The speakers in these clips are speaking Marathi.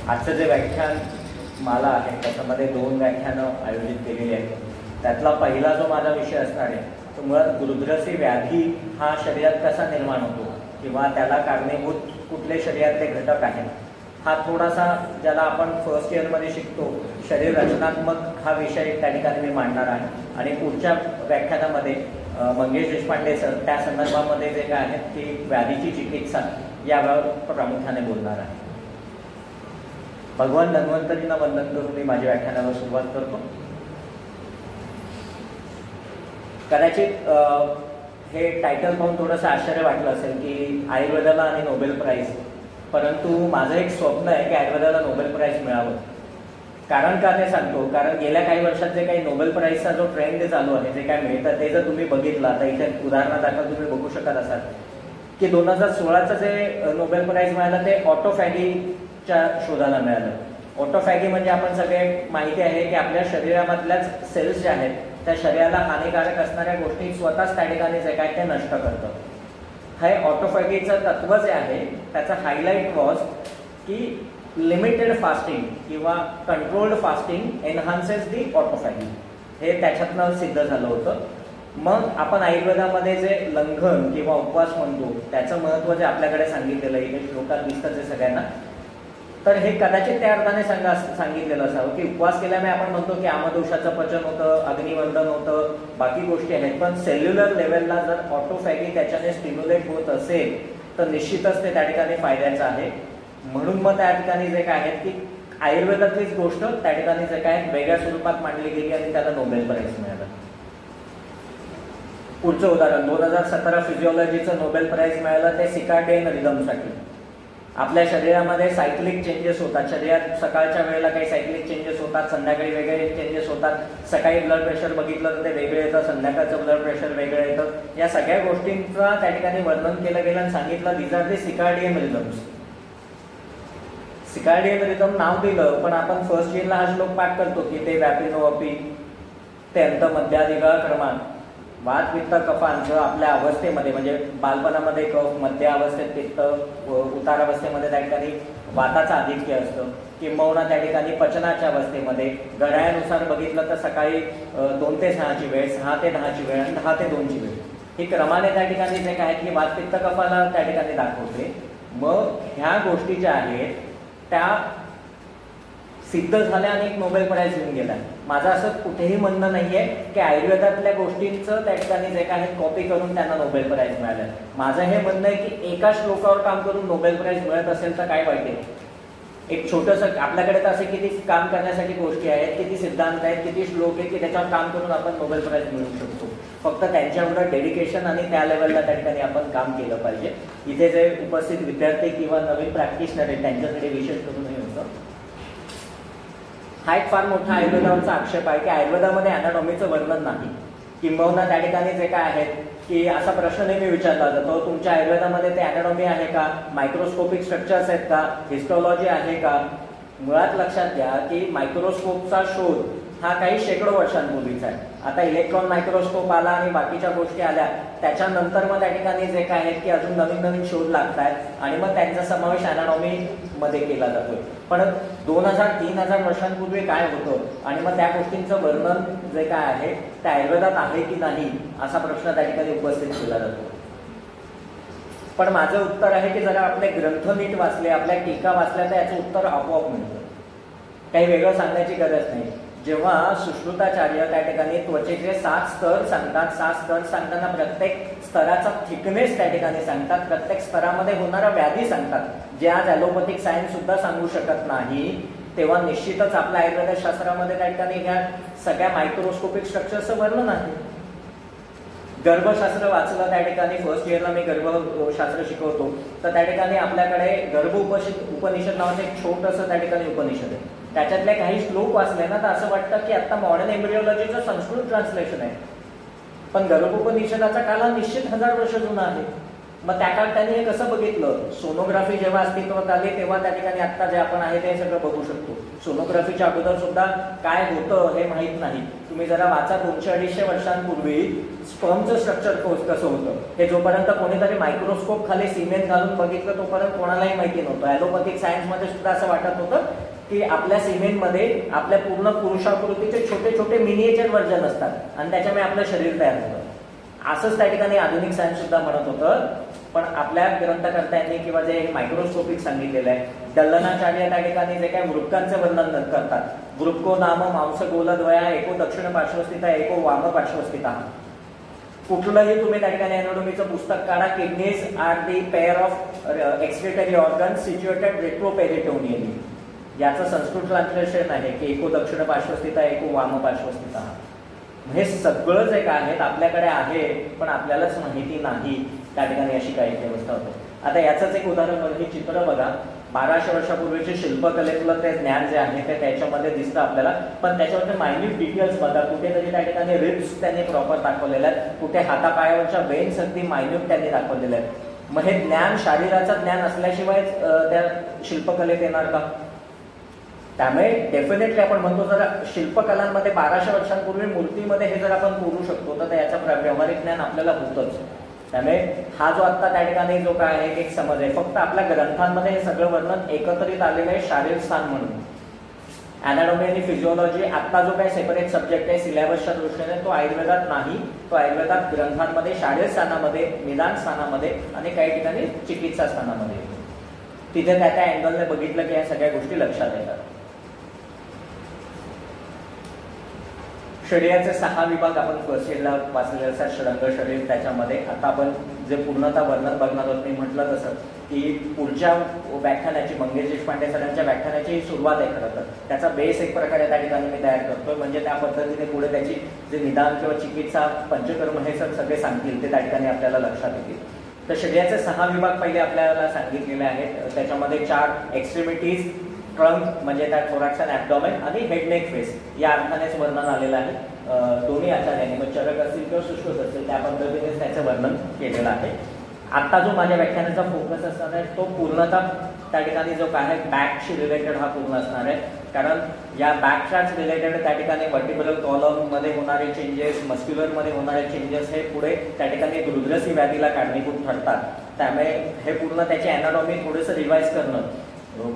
आजचं जे व्याख्यान माला आहे त्याच्यामध्ये 2 व्याख्यानं आयोजित केलेली आहेत. त्यातला पहिला जो माझा विषय असणार आहे तो मुळात गुरुद्रसी व्याधी हा शरीरात कसा निर्माण होतो किंवा त्याला कारणीभूत कुठले शरीरातले घटक आहेत, हा थोडासा ज्याला आपण फर्स्ट इयरमध्ये शिकतो शरीर रचनात्मक हा विषय त्या ठिकाणी मी मांडणार आहे. आणि पुढच्या व्याख्यानामध्ये मंगेश देशपांडे सर त्या संदर्भामध्ये जे काय आहेत की व्याधीची चिकित्सा यावर प्रामुख्याने बोलणार आहे. भगवान धन्वंतरींना वंदन करून मी माझ्या व्याख्यानाला सुरुवात करतो. कदाचित हे टायटल पाहून थोडंसं आश्चर्य वाटलं असेल की आयुर्वेदाला आणि नोबेल प्राईज, परंतु माझं एक स्वप्न आहे की आयुर्वेदाला नोबेल प्राईज मिळावं. कारण का ते सांगतो, कारण गेल्या काही वर्षात जे काही नोबेल प्राईजचा जो ट्रेंड चालू आहे, जे काय मिळतं ते जर तुम्ही बघितलं, आता इथे उदाहरणादाखल तुम्ही बघू शकत असाल की 2016चं जे नोबेल प्राईज मिळालं ते ऑटोफॅगीच्या शोधाला मिळालं. ऑटोफॅगी म्हणजे आपण सगळे माहिती आहे की आपल्या शरीरामधल्याच सेल्स ज्या आहेत त्या शरीराला हानिकारक असणाऱ्या गोष्टी स्वतःच त्या ठिकाणी जे काय ते नष्ट करतं. हे ऑटोफॅगीचं तत्व जे आहे त्याचं हायलाईट वॉज की लिमिटेड फास्टिंग किंवा कंट्रोल्ड फास्टिंग एनहान्सेस दी ऑटोफॅगी, हे त्याच्यातनं सिद्ध झालं होतं. मग आपण आयुर्वेदामध्ये जे लंघन किंवा उपवास म्हणतो त्याचं महत्त्व जे आपल्याकडे सांगितलेलं आहे, इथे श्लोकात दिसतं जे सगळ्यांना, तर हे कदाचित त्या अर्थाने सांगितलेलं असावं की उपवास केल्यामुळे आपण म्हणतो की आमदोषाचं पचन होतं, अग्निवर्धन होतं, बाकी गोष्टी आहेत, पण सेल्युलर लेवलला जर ऑटोफॅगी त्याच्याने स्टिम्युलेट होत असेल तर निश्चितच ते त्या ठिकाणी फायद्याचं आहे. म्हणून मग त्या ठिकाणी जे काय आहेत की आयुर्वेदातलीच गोष्ट त्या ठिकाणी जे काय वेगळ्या स्वरूपात मांडली गेली आणि त्याला नोबेल प्राईज मिळालं. पुढचं उदाहरण 2017 फिजिओलॉजीचं नोबेल प्राईज मिळालं ते सिकार्डियन रिदमसाठी. आपल्या शरीरामध्ये सायक्लिक चेंजेस होतात, शरीरात सकाळच्या वेळेला काही सायक्लिक चेंजेस होतात, संध्याकाळी वेगळे चेंजेस होतात. सकाळी ब्लड प्रेशर बघितलं तर ते वेगळं येतं, संध्याकाळचं ब्लड प्रेशर वेगळं येतं. या सगळ्या गोष्टींचं त्या ठिकाणी वर्णन केलं गेलं आणि सांगितलं these are the circadian rhythms. Circadian rhythm नाव दिलं, पण आपण फर्स्ट इयरला हा श्लोक पाठ करतो की ते व्यापिनो अपि ते अंत मध्याधिका क्रमान. वात पित्त कफांचं आपल्या अवस्थेमध्ये म्हणजे बालपणामध्ये कफ, मध्य अवस्थेत पित्त, उतार अवस्थेमध्ये त्या ठिकाणी वाताचं आधिक्य असतं. किंबहुना त्या ठिकाणी पचनाच्या अवस्थेमध्ये घड्याळानुसार बघितलं तर सकाळी 2 ते 6ची वेळ, 6 ते 10ची वेळ आणि 10 ते 2ची वेळ, ही क्रमाने त्या ठिकाणी जे काय की वात पित्त कफाला त्या ठिकाणी दाखवते. मग ह्या गोष्टी ज्या आहेत त्या सिद्ध झाल्या आणि एक नोबेल प्राईज येऊन गेला. माझं असं कुठेही म्हणणं नाहीये की आयुर्वेदातल्या गोष्टींचं त्या ठिकाणी जे काय कॉपी करून त्यांना नोबेल प्राईज मिळालं. माझं हे म्हणणं आहे की एका श्लोकावर काम करून नोबेल प्राईज मिळत असेल तर काय वाईट आहे. एक छोटंसं आपल्याकडे तर असे किती काम करण्यासाठी गोष्टी आहेत, किती सिद्धांत आहेत, किती श्लोक आहेत की त्याच्यावर काम करून आपण नोबेल प्राईज मिळवू शकतो. फक्त त्यांच्यावर डेडिकेशन आणि त्या लेवलला त्या ठिकाणी आपण काम केलं पाहिजे. इथे जे उपस्थित विद्यार्थी किंवा नवीन प्रॅक्टिशनर आहेत त्यांच्याकडे विशेष करून हे होतं. हा एक फार मोठा आयुर्वेदावरचा आक्षेप आहे की आयुर्वेदामध्ये अॅनाटॉमीचं वर्णन नाही. किंबहुना त्या ठिकाणी जे काय आहेत की असा प्रश्न नेहमी विचारला जातो, तुमच्या आयुर्वेदामध्ये ते अॅनाटॉमी आहे का, मायक्रोस्कोपिक स्ट्रक्चर्स आहेत का, हिस्टोलॉजी आहे का. मुळात लक्षात घ्या की मायक्रोस्कोपचा शोध हा काही शेकडो वर्षांपूर्वीचा आहे. आता इलेक्ट्रॉन मायक्रोस्कोप आला आणि बाकीच्या गोष्टी आल्या, त्याच्यानंतर मग त्या ठिकाणी जे काय आहेत की अजून नवीन नवीन शोध लागत आहेत आणि मग त्यांचा समावेश अॅनाटॉमी मध्ये केला जातोय. पण 2000-3000 वर्षांपूर्वी काय होतं आणि मग त्या गोष्टींचं वर्णन जे काय आहे ते आयुर्वेदात आहे की नाही असा प्रश्न त्या ठिकाणी उपस्थित केला जातो. पण माझं उत्तर आहे की जरा आपले ग्रंथ नीट वाचले, आपल्या टीका वाचल्या तर याचं उत्तर आपोआप मिळतं. काही वेगळं सांगण्याची गरज नाही. जेव्हा सुश्रुताचार्य त्या ठिकाणी त्वचेचे 7 स्तर सांगतात, 7 स्तर सांगताना प्रत्येक स्तराचा थिकनेस त्या ठिकाणी सांगतात, प्रत्येक स्तरामध्ये होणारा व्याधी सांगतात, जे आज ॲलोपॅथिक सायन्स सुद्धा सांगू शकत नाही, तेव्हा निश्चितच आपल्या आयुर्वेद शास्त्रामध्ये त्या ठिकाणी ह्या सगळ्या मायक्रोस्कोपिक स्ट्रक्चरचं वर्णन आहे. गर्भशास्त्र वाचलं त्या ठिकाणी फर्स्ट इयरला मी गर्भशास्त्र शिकवतो, तर त्या ठिकाणी आपल्याकडे गर्भ उपनिषद नावाचं एक छोटंसं त्या ठिकाणी उपनिषद आहे. त्याच्यातले काही श्लोक वाचले ना तर असं वाटतं की आता मॉडर्न एम्ब्रिओलॉजीचं संस्कृत ट्रान्सलेशन आहे, पण गर्भोपनिषदाचा काला निश्चित 1000 वर्ष जुना आहे. मग त्या काळात त्यांनी हे कसं बघितलं, सोनोग्राफी जेव्हा अस्तित्वात आली तेव्हा त्या ठिकाणी आता जे आपण आहे ते सगळं बघू शकतो. सोनोग्राफीच्या अगोदर सुद्धा काय होतं हे माहीत नाही. तुम्ही जरा वाचा, 200-250 वर्षांपूर्वी स्पर्मचं स्ट्रक्चर कसं होतं हे जोपर्यंत कोणीतरी मायक्रोस्कोप खाली सिमेंट घालून बघितलं तोपर्यंत कोणालाही माहिती नव्हतं. ॲलोपॅथिक सायन्समध्ये सुद्धा असं वाटत होतं की आपल्या सिमेंटमध्ये आपल्या पूर्ण पुरुषाकृतीचे छोटे छोटे मिनिएचर व्हर्जन असतात आणि त्याच्यामुळे आपलं शरीर तयार होतं. असंच त्या ठिकाणी आधुनिक सायन्स सुद्धा म्हणत होतं. पण आपल्या ग्रंथकर्त्यांनी किंवा जे मायक्रोस्कोपिक सांगितलेलं आहे, दल्लनाचार्य त्या ठिकाणी जे काही वृक्कांचे वर्णन करतात, वृक्को नाम मांस गोलद्वया एको दक्षिण पार्श्वस्थिता एको वाम पार्श्वस्थिता. कुठलंही तुम्ही त्या ठिकाणी एनाटॉमीचं पुस्तक काढा, kidneys are the pair of excretory organ situated retroperitoneally. याचं संस्कृत ट्रान्सलेशन आहे की एको दक्षिण पार्श्वस्थिता एको वाम पार्श्वस्थिता. हे सगळं जे काय आहेत आपल्याकडे आहे पण आपल्यालाच माहिती नाही, त्या ठिकाणी अशी काही व्यवस्था होते. आता याचंच एक उदाहरण, हे चित्र बघा, 1200 वर्षापूर्वीचे शिल्पकलेतलं ते ज्ञान जे आहे ते त्याच्यामध्ये दिसतं आपल्याला. पण त्याच्यावरती मायन्यूट डिटेल्स बघा, कुठेतरी त्या ठिकाणी रिब्स त्यांनी प्रॉपर दाखवलेल्या आहेत, कुठे हातापायावरच्या वेन्स अगदी मायन्यूट त्यांनी दाखवलेल्या आहेत. मग हे ज्ञान, शरीराचं ज्ञान असल्याशिवाय त्या शिल्पकलेत येणार का? त्यामुळे डेफिनेटली आपण म्हणतो जर शिल्पकलांमध्ये 1200 वर्षांपूर्वी मूर्तीमध्ये हे जर आपण करू शकतो तर याचं व्यावहारिक ज्ञान आपल्याला होतच. त्यामुळे हा जो आता त्या ठिकाणी जो काय आहे एक समज आहे, फक्त आपल्या ग्रंथांमध्ये हे सगळं वर्णन एकत्रित आलेलं आहे शारीर स्थान म्हणून. अॅनाटॉमी आणि फिजिओलॉजी आता जो काही सेपरेट सब्जेक्ट आहे सिलेबसच्या दृष्टीने तो आयुर्वेदात नाही, तो आयुर्वेदात ग्रंथांमध्ये शारीर स्थानामध्ये, निदान स्थानामध्ये आणि काही ठिकाणी चिकित्सा स्थानामध्ये येतो. तिथे त्या त्या अँगलने बघितलं की या सगळ्या गोष्टी लक्षात येतात. शरीराचे 6 विभाग आपण फर्स्ट इयरला वाचलेले असतात. षडंग शरीर, त्याच्यामध्ये आता आपण जे पूर्णतः वर्णन बघणार आहोत, मी म्हटलं तसं की पुढच्या व्याख्यानाची, मंगेश देशपांडे सरांच्या व्याख्यानाची सुरुवात आहे. खरं तर त्याचा बेस एक प्रकारे त्या ठिकाणी मी तयार करतोय, म्हणजे त्या पद्धतीने पुढे त्याची जे निदान किंवा चिकित्सा, पंचकर्म हे सगळे सांगतील ते त्या ठिकाणी आपल्याला लक्षात येतील. तर शरीराचे 6 विभाग पहिले आपल्याला सांगितलेले आहेत. त्याच्यामध्ये 4 एक्स्ट्रीमिटीज, ट्रंक म्हणजे त्या थोरॅक्स अँड ॲब्डॉमेन आणि हेड नेक फेस या अर्थानेच वर्णन आलेलं आहे. दोन्ही आचार्यांनी, मग चरक असतील किंवा सुश्रुत असतील त्या पद्धतीनेच त्याचं वर्णन केलेलं आहे. आता जो माझ्या व्याख्यानाचा फोकस असणार आहे तो पूर्णतः त्या ठिकाणी जो काय आहे बॅकशी रिलेटेड हा पूर्ण असणार आहे. कारण या बॅकच्याच रिलेटेड त्या ठिकाणी वर्टिब्रल कॉलममध्ये होणारे चेंजेस, मस्क्युलरमध्ये होणारे चेंजेस हे पुढे त्या ठिकाणी दुर्धसी व्याधीला कारणीभूत ठरतात. त्यामुळे हे पूर्ण त्याची अॅनाटॉमी थोडंसं रिवाईज करणं.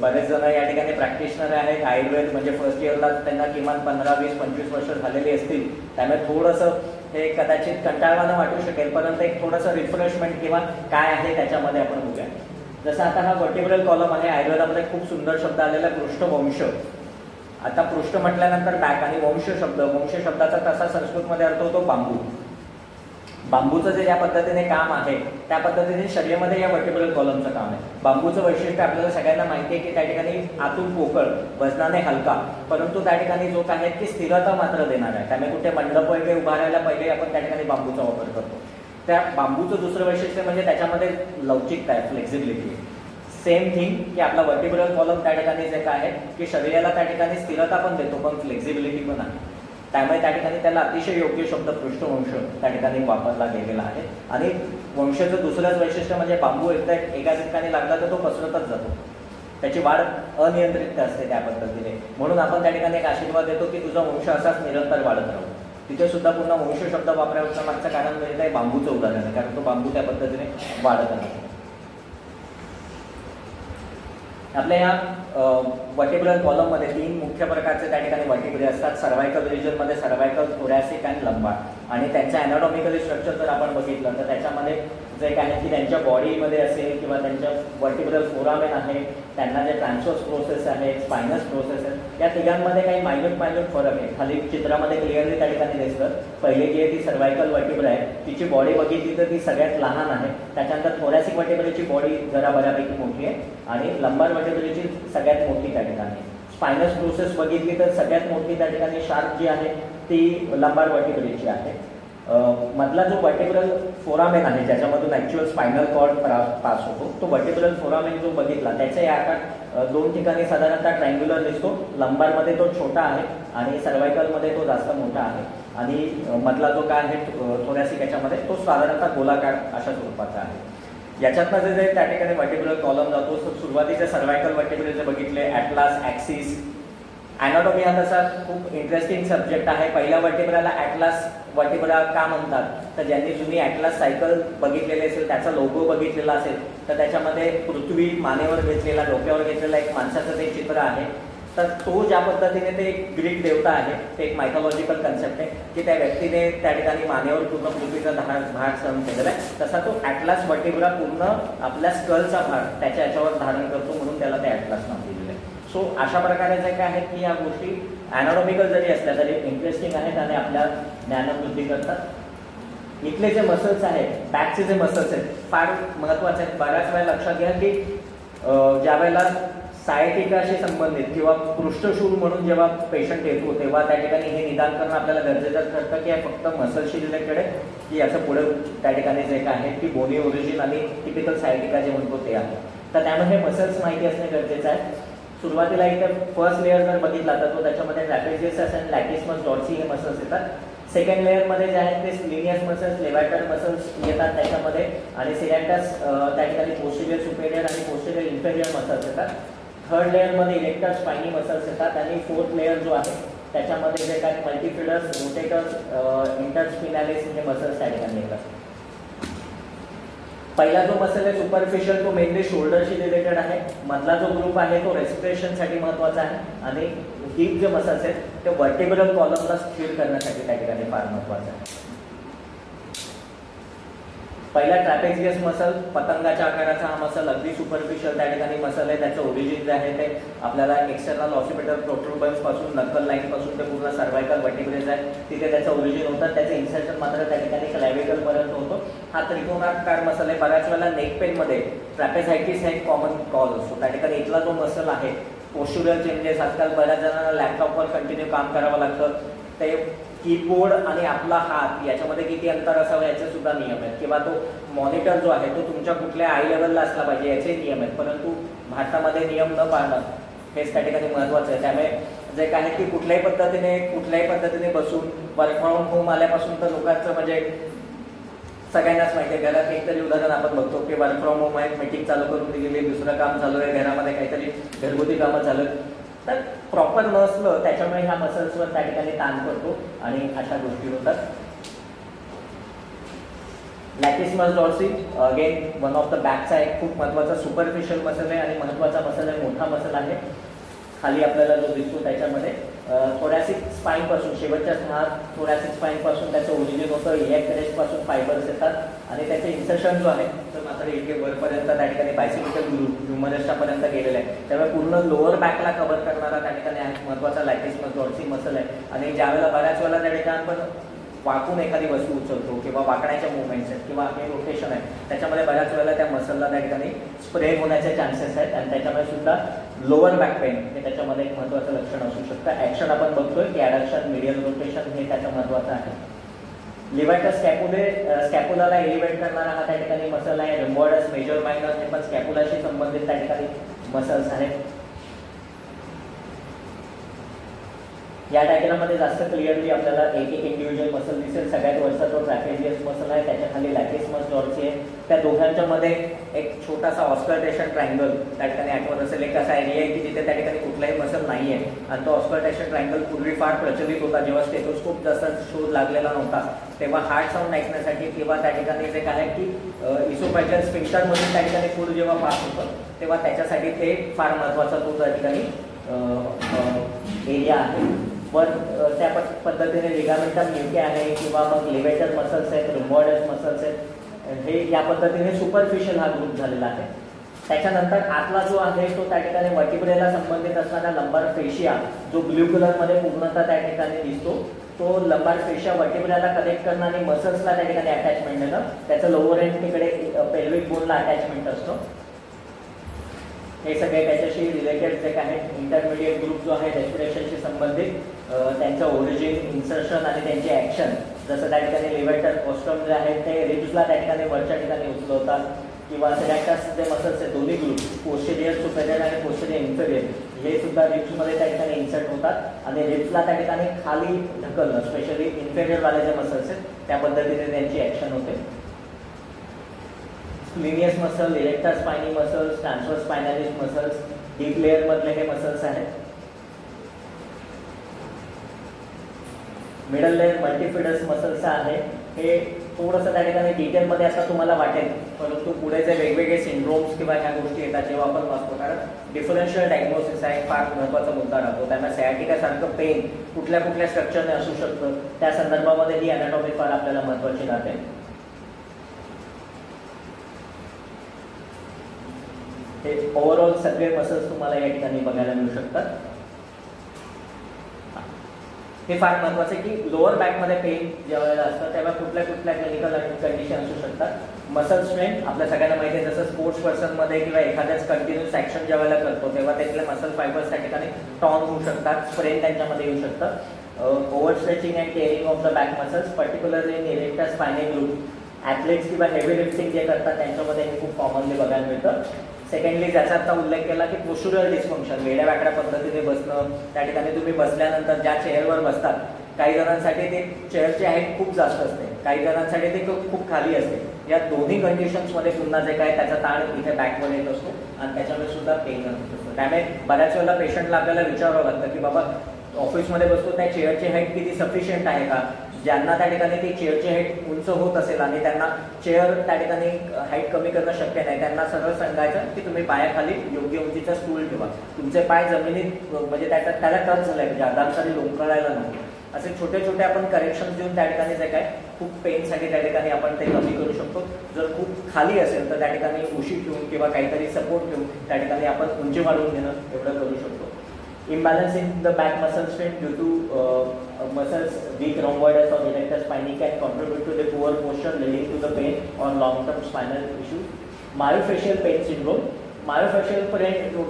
बरेच जण या ठिकाणी प्रॅक्टिशनर आहेत आयुर्वेद, म्हणजे फर्स्ट इयरला त्यांना किमान 15, 20, 25 वर्ष झालेली असतील. त्यामुळे थोडंसं हे कदाचित कंटाळवाणं वाटू शकेल, परंतु एक थोडंसं रिफ्रेशमेंट किंवा काय आहे त्याच्यामध्ये आपण बघूया. जसं आता हा वर्टिब्रल कॉलम आहे, आयुर्वेदामध्ये खूप सुंदर शब्द आलेला पृष्ठवंश. आता पृष्ठ म्हटल्यानंतर बॅक आणि वंश शब्दाचा तसा संस्कृतमध्ये अर्थ होतो बांबू. बांबूचं जे या पद्धतीने काम आहे त्या पद्धतीने शरीरामध्ये या वर्टिब्रल कॉलमचं काम आहे. बांबूचं वैशिष्ट्य आपल्याला सगळ्यांना माहिती आहे की त्या ठिकाणी आतून पोकळ, वजनाने हलका, परंतु त्या ठिकाणी जो काय की स्थिरता मात्र देणार आहे. त्यामुळे कुठे मंडप वगैरे उभारायला पहिले आपण त्या ठिकाणी बांबूचा वापर करतो. त्या बांबूचं दुसरं वैशिष्ट्य म्हणजे त्याच्यामध्ये लवचिकता आहे, फ्लेक्झिबिलिटी आहे. सेम थिंग की आपला वर्टिब्रल कॉलम त्या ठिकाणी जे काय आहे की शरीराला त्या ठिकाणी स्थिरता पण देतो पण फ्लेक्झिबिलिटी पण आहे. त्यामुळे त्या ठिकाणी त्याला अतिशय योग्य शब्द पृष्ठवंश त्या ठिकाणी वापरला गेलेला आहे. आणि वंशाचं दुसरंच वैशिष्ट्य म्हणजे बांबू एकदा एका ठिकाणी लागला तर तो पसरतच जातो, त्याची वाढ अनियंत्रित असते त्या पद्धतीने. म्हणून आपण त्या ठिकाणी एक आशीर्वाद देतो की तुझा वंश असाच निरंतर वाढत राहतो. तिथे सुद्धा पुन्हा वंश शब्द वापरायचं मागचं कारण म्हणजे बांबूचं उदाहरण आहे, कारण तो बांबू त्या पद्धतीने वाढत राहतो. आपल्या या वर्टिब्रल कॉलममध्ये 3 मुख्य प्रकारचे त्या ठिकाणी वर्टिब्रे असतात. सर्वायकल रिजनमध्ये सर्वायकल, थोरॅसिक आणि लंबार. आणि त्यांचं अॅनाटॉमिकली स्ट्रक्चर जर आपण बघितलं तर त्याच्यामध्ये जे काय आहे की त्यांच्या बॉडीमध्ये असेल किंवा त्यांच्या वर्टिब्रल फोरामेन आहे, त्यांना जे ट्रान्सवर्स प्रोसेस आहे, स्पायनस प्रोसेस आहे, या तिघांमध्ये काही मायन्यूट फरक आहे. खाली चित्रामध्ये क्लिअरली त्या ठिकाणी दिसतं. पहिली जी आहे ती सर्वायकल वर्टिब्रा आहे, तिची बॉडी बघितली तर ती सगळ्यात लहान आहे. त्याच्यानंतर थोरॅसिक वर्टिब्रेची बॉडी जरा बऱ्यापैकी मोठी आहे आणि लंबार वर्टिब्रेची सगळ्यात मोठी त्या ठिकाणी. स्पायनस प्रोसेस बघितली तर सगळ्यात मोठी त्या ठिकाणी शार्प जी आहे ती लंबार वर्टिब्रेची आहे. मधला जो वर्टिब्रल फोरामेन आहे ज्याच्यामधून ॲक्च्युअल स्पायनल कॉर्ड पास होतो, तो वर्टिब्रल फोरामेन जो बघितला त्याचे आकार 2 ठिकाणी साधारणतः ट्रायंग्युलर दिसतो. लंबारमध्ये तो छोटा आहे आणि सर्वायकलमध्ये तो जास्त मोठा आहे. आणि मधला जो काय आहे थोरॅसिक याच्यामध्ये तो साधारणतः गोलाकार अशा स्वरूपाचा आहे. याच्यातनं जे त्या ठिकाणी वर्टिब्रल कॉलम जातो, सुरुवातीचे सर्वायकल वर्टिब्रल जे बघितले, ॲटलास, ॲक्सिस. ॲनाटॉमी हा तसा खूप इंटरेस्टिंग सब्जेक्ट आहे. पहिल्या वर्टिब्राला ॲटलास वर्टिब्रा का म्हणतात, तर ज्यांनी जुनी ॲटलास सायकल बघितलेली असेल, त्याचा लोगो बघितलेला असेल, तर त्याच्यामध्ये पृथ्वी मानेवर घेतलेला, डोक्यावर घेतलेला एक माणसाचं ते चित्र आहे. तर तो ज्या पद्धतीने ते एक ग्रीक देवता आहे, ते एक मायथॉलॉजिकल कन्सेप्ट आहे की त्या व्यक्तीने त्या ठिकाणी मानेवर पूर्ण पृथ्वीचा भार सहन केलेला आहे. तसा तो ॲटलास वर्टिब्रा पूर्ण आपल्या स्कलचा भाग त्याच्या याच्यावर धारण करतो, म्हणून त्याला ते ॲटलास नाव दिलेलं आहे. सो अशा प्रकारे जे काय आहेत की या गोष्टी ॲनाटॉमिकल जरी असल्या तरी इंटरेस्टिंग आहेत आणि आपल्या ज्ञानवृद्धी करतात. इथले जे मसल्स आहेत, बॅकचे जे मसल्स आहेत, फार महत्त्वाचे आहेत. बऱ्याच वेळा लक्षात घ्या की ज्या वेळेला सायटिकाशी संबंधित किंवा पृष्ठशूल म्हणून जेव्हा पेशंट येतो, तेव्हा त्या ठिकाणी हे निदान करणं आपल्याला गरजेचं ठरतं की फक्त मसलशी रिलेटेड आहे की याचं पुढे त्या ठिकाणी जे काय आहे की बोनी ओरिजिन आणि टिपिकल सायटिका जे म्हणतो ते आहे. तर त्यामध्ये मसल्स माहिती असणे गरजेचं आहे. सुरुवातीला इथे फर्स्ट लेअर जर बघितला तर तो त्याच्यामध्ये ट्रॅपेझियस आणि लॅटिस डॉर्सी हे मसल्स येतात. सेकंड लेअरमध्ये जे आहेत ते लिनियस मसल्स, लेव्हायटर मसल्स येतात त्याच्यामध्ये, आणि सिलेंटस त्या ठिकाणी पोस्टेरियर सुपेरियर आणि पोस्टेरियर इन्फेरियर मसल्स येतात. थर्ड लेअरमध्ये इरेक्टर स्पायनी मसल्स येतात, आणि फोर्थ लेअर जो आहे त्याच्यामध्ये जे काही मल्टीफिडर्स, रोटेटर्स, इंटरस्पिनॅलिस हे मसल्स त्या ठिकाणी येतात. पहिला जो मसल आहे सुपरफिशियल, तो मेनली शोल्डरशी रिलेटेड आहे. मधला जो ग्रुप आहे तो रेस्पिरेशनसाठी महत्त्वाचा आहे, आणि डीप जे मसल्स आहेत ते वर्टिब्रल कॉलमला स्थिर करण्यासाठी त्या ठिकाणी फार महत्त्वाचं आहे. पहिला ट्रॅपेझियस मसल, पतंगाच्या आकाराचा हा मसल, अगदी सुपरफिशियल त्या ठिकाणी मसल आहे. त्याचं ओरिजिन जे आहे ते आपल्याला एक्सटर्नल ऑसिपिटल प्रोट्रुबन्स पासून, नक्कल लाईन पासून ते पूर्ण सर्वायकल वर्टिब्रेज आहे, तिथे त्याचं ओरिजिन होतं. त्याचं इन्सर्शन मात्र त्या ठिकाणी क्लॅव्हिकल पर्यंत होतो. हा त्रिकोणाकार मसल आहे. बऱ्याच वेळेला नेक पेनमध्ये ट्रॅपेझायटिस हा एक कॉमन कॉज असतो. त्या ठिकाणी इथला जो मसल आहे, पोस्चुरल चेंजेस, आजकाल बऱ्याच जणांना लॅपटॉपवर कंटिन्यू काम करावं लागतं, ते कीबोर्ड आणि आपला हात याच्यामध्ये किती अंतर असावं याचे सुद्धा नियम आहेत, किंवा तो मॉनिटर जो आहे तो तुमच्या कुठल्या आय लेवलला असला पाहिजे याचे नियम आहेत. परंतु भारतामध्ये नियम न पाळणं हेच त्या ठिकाणी महत्त्वाचं आहे. त्यामुळे जे काय आहे की कुठल्याही पद्धतीने बसून वर्क फ्रॉम होम आल्यापासून तर लोकांचं म्हणजे सगळ्यांनाच माहिती आहे, घरात एकतरी उदाहरण आपण बघतो की वर्क फ्रॉम होम आहे, मीटिंग चालू करून दिलेली, दुसरं काम चालू आहे, घरामध्ये काहीतरी घरगुती कामं चालू आहेत. तर प्रॉपर नसलं त्याच्यामुळे ह्या मसल्सवर त्या ठिकाणी ताण पडतो आणि अशा गोष्टी होतात. Latissimus dorsi again one of the बॅकचा एक खूप महत्त्वाचा सुपरफिशियल मसल आहे आणि महत्त्वाचा मसल आहे, मोठा मसल आहे. खाली आपल्याला जो दिसतो त्याच्यामध्ये थोरॅसिक स्पाईनपासून, शेवटच्या थोरॅसिक स्पाईनपासून त्याचं ओरिजिन होतं. इलियाक क्रेस्टपासून फायबर्स येतात आणि त्याचे इन्सर्शन जो आहे तर मात्र इथे वरपर्यंत त्या ठिकाणी बायसिकल ह्युमरसच्यापर्यंत गेलेलं आहे. त्यामुळे पूर्ण लोअर बॅकला कव्हर करणारा त्या ठिकाणी महत्त्वाचा लॅटिस डॉर्सी मसल आहे. आणि ज्यावेळेला बऱ्याच वेळेला त्या ठिकाणी आपण वाकून एखादी वस्तू उचलतो किंवा वाकण्याच्या मुवमेंट्स आहेत किंवा हे रोटेशन आहे, त्याच्यामध्ये बऱ्याच वेळेला त्या मसलला त्या ठिकाणी स्प्रे होण्याचे चान्सेस आहेत, आणि त्याच्यामुळे सुद्धा लोअर बॅक पेन हे त्याच्यामध्ये एक महत्त्वाचं लक्षण असू शकतं. ॲक्शन आपण बघतोय की ॲडक्शन, मीडियल रोटेशन हे त्याचं महत्त्वाचं आहे. लिव्हायटर स्कॅपुलाला एलिव्हेट करणारा हा त्या ठिकाणी मसल आहे. रिम्बॉइडस, मेजर मायनर हे पण स्कॅपुलाशी संबंधित त्या ठिकाणी मसल्स आहेत. या डायग्राममध्ये जास्त क्लिअरली आपल्याला एक इंडिव्हिज्युअल मसल दिसेल. सगळ्यात वरचा तो ट्रॅपेझियस मसल आहे, त्याच्या खाली लॅटिस डॉर्सी आहे. त्या दोघांच्या मध्ये एक छोटासा ऑस्कल्टेशन ट्रायंगल त्या ठिकाणी आठवत असेल, एक असा एरिया आहे की जिथे त्या ठिकाणी कुठलाही मसल नाही आहे, आणि तो ऑस्कल्टेशन ट्रायंगल पूर्वी फार प्रचलित होता. जेव्हा स्टेथोस्कोप जास्त शोध लागलेला नव्हता तेव्हा हार्ट साऊंड ऐकण्यासाठी किंवा त्या ठिकाणी जे काय आहे की इसोफॅजियल स्फिंक्टरमधून त्या ठिकाणी फूड जेव्हा पास होतं तेव्हा त्याच्यासाठी ते फार महत्त्वाचा तो त्या ठिकाणी एरिया आहे. वर त्या पद्धतीने लिगामेंटम न्यूके आहे किंवा मग लिव्हेटर मसल्स आहेत, रिम्बॉइडस मसल्स आहेत, हे या पद्धतीने सुपरफिशियल हा ग्रुप झालेला आहे. त्याच्यानंतर आतला जो आहे तो त्या ठिकाणी वर्टिब्रेला संबंधित असणारा लंबार फेशिया जो ब्ल्यू कलरमध्ये पूर्णतः त्या ठिकाणी दिसतो, तो लंबार फेशिया वर्टिब्रेला कनेक्ट करणं आणि मसल्सला त्या ठिकाणी अटॅचमेंट देणं. त्याचं लोअर एंड तिकडे पेल्विक बोनला अटॅचमेंट असतो. हे सगळे त्याच्याशी रिलेटेड जे काय इंटरमिडिएट ग्रुप जो आहे रेस्पिरेशनशी संबंधित, त्यांचं ओरिजिन, इन्सर्शन आणि त्यांची ॲक्शन, जसं त्या ठिकाणी लिव्हेटर, पोस्टम जे आहेत ते रिब्सला त्या ठिकाणी वरच्या ठिकाणी उचलवतात, किंवा सिलेक्टस जे मसल्स आहेत दोन्ही ग्रुप पोस्टेरियर सुपेरियर आणि पोस्टेरियर इन्फेरियर हे सुद्धा रिब्समध्ये त्या ठिकाणी इन्सर्ट होतात आणि रिब्सला त्या ठिकाणी खाली ढकलणं, स्पेशली इन्फेरियरवाले जे मसल्स आहेत त्या पद्धतीने त्यांची ॲक्शन होते. Splenius muscle, erector spinae muscles, transverse spinalis muscles, deep layer मधले हे मसल्स आहेत. मिडल लेअर मल्टीफिडस मसल्स आहे. हे थोडंसं त्या ठिकाणी डिटेलमध्ये आता तुम्हाला वाटेल, परंतु पुढे जे वेगवेगळे सिंड्रोम्स किंवा ह्या गोष्टी येतात जेव्हा आपण वाचतो, कारण डिफरन्शियल डायग्नोसिस हा एक फार महत्त्वाचा मुद्दा राहतो. त्यामुळे सॅटिकासारखं पेन कुठल्या कुठल्या स्ट्रक्चरने असू शकतं, त्या संदर्भामध्ये ही अॅनाटॉमी फार आपल्याला महत्त्वाची राहते. हे ओव्हरऑल सगळे मसल्स तुम्हाला या ठिकाणी बघायला मिळू शकतात. हे फार महत्त्वाचं आहे की लोअर बॅकमध्ये पेन ज्यावेळेला असतं तेव्हा कुठल्या कुठल्या क्लिनिकल कंडिशन असू शकतात. मसल स्ट्रेन आपल्या सगळ्यांना माहिती आहे, जसं स्पोर्ट्स पर्सनमध्ये किंवा एखाद्याच कंटिन्यूस ॲक्शन ज्यावेळेला करतो तेव्हा त्यातले मसल फायबर्स त्या ठिकाणी टॉर्न होऊ शकतात, स्प्रेन त्यांच्यामध्ये येऊ शकतं. Over stretching and tearing of the back muscles particularly in erector spinal group, athletes किंवा हेवी लिफ्टिंग जे करतात त्यांच्यामध्ये हे खूप कॉमनली बघायला मिळतं. सेकंडली ज्याचा आता उल्लेख केला की पोस्चरल डिस्फंक्शन, वेड्या वाकड्या पद्धतीने बसणं. त्या ठिकाणी तुम्ही बसल्यानंतर ज्या चेअरवर बसतात, काही जणांसाठी ते चेअरची हाईट खूप जास्त असते, काही जणांसाठी ते खूप खाली असते. या दोन्ही कंडिशन्समध्ये पुन्हा जे काय त्याचा ताण इथे बॅकमध्ये येत असतो आणि त्याच्यामुळे सुद्धा पेन असतो. त्यामुळे बऱ्याच वेळेला पेशंटला आपल्याला विचारावं लागतं की बाबा ऑफिसमध्ये बसतो त्या चेअरची हाईट किती सफिशियंट आहे का. ज्यांना त्या ठिकाणी ती चेअरची हाईट उंच होत असेल आणि त्यांना चेअर त्या ठिकाणी हाईट कमी करणं शक्य नाही, त्यांना सरळ सांगायचं की तुम्ही पायाखाली योग्य उंचीचा स्टूल ठेवा, तुमचे पाय जमिनीत म्हणजे त्याला टच झालाय, म्हणजे आधारसाठी लोंबकळायला नाही. असे छोटे छोटे आपण करेक्शन देऊन त्या ठिकाणी जे काय खूप पेनसाठी त्या ठिकाणी आपण ते कमी करू शकतो. जर खूप खाली असेल तर त्या ठिकाणी उशी ठेवून किंवा काहीतरी सपोर्ट ठेवून त्या ठिकाणी आपण उंची वाढवून घेणं एवढं करू शकतो. Imbalance in the back muscle strength due to muscles weak rhomboidus or erector spinae can contribute to the poor posture leading to the pain or long-term spinal issues. Myofascial pain syndrome. Myofascial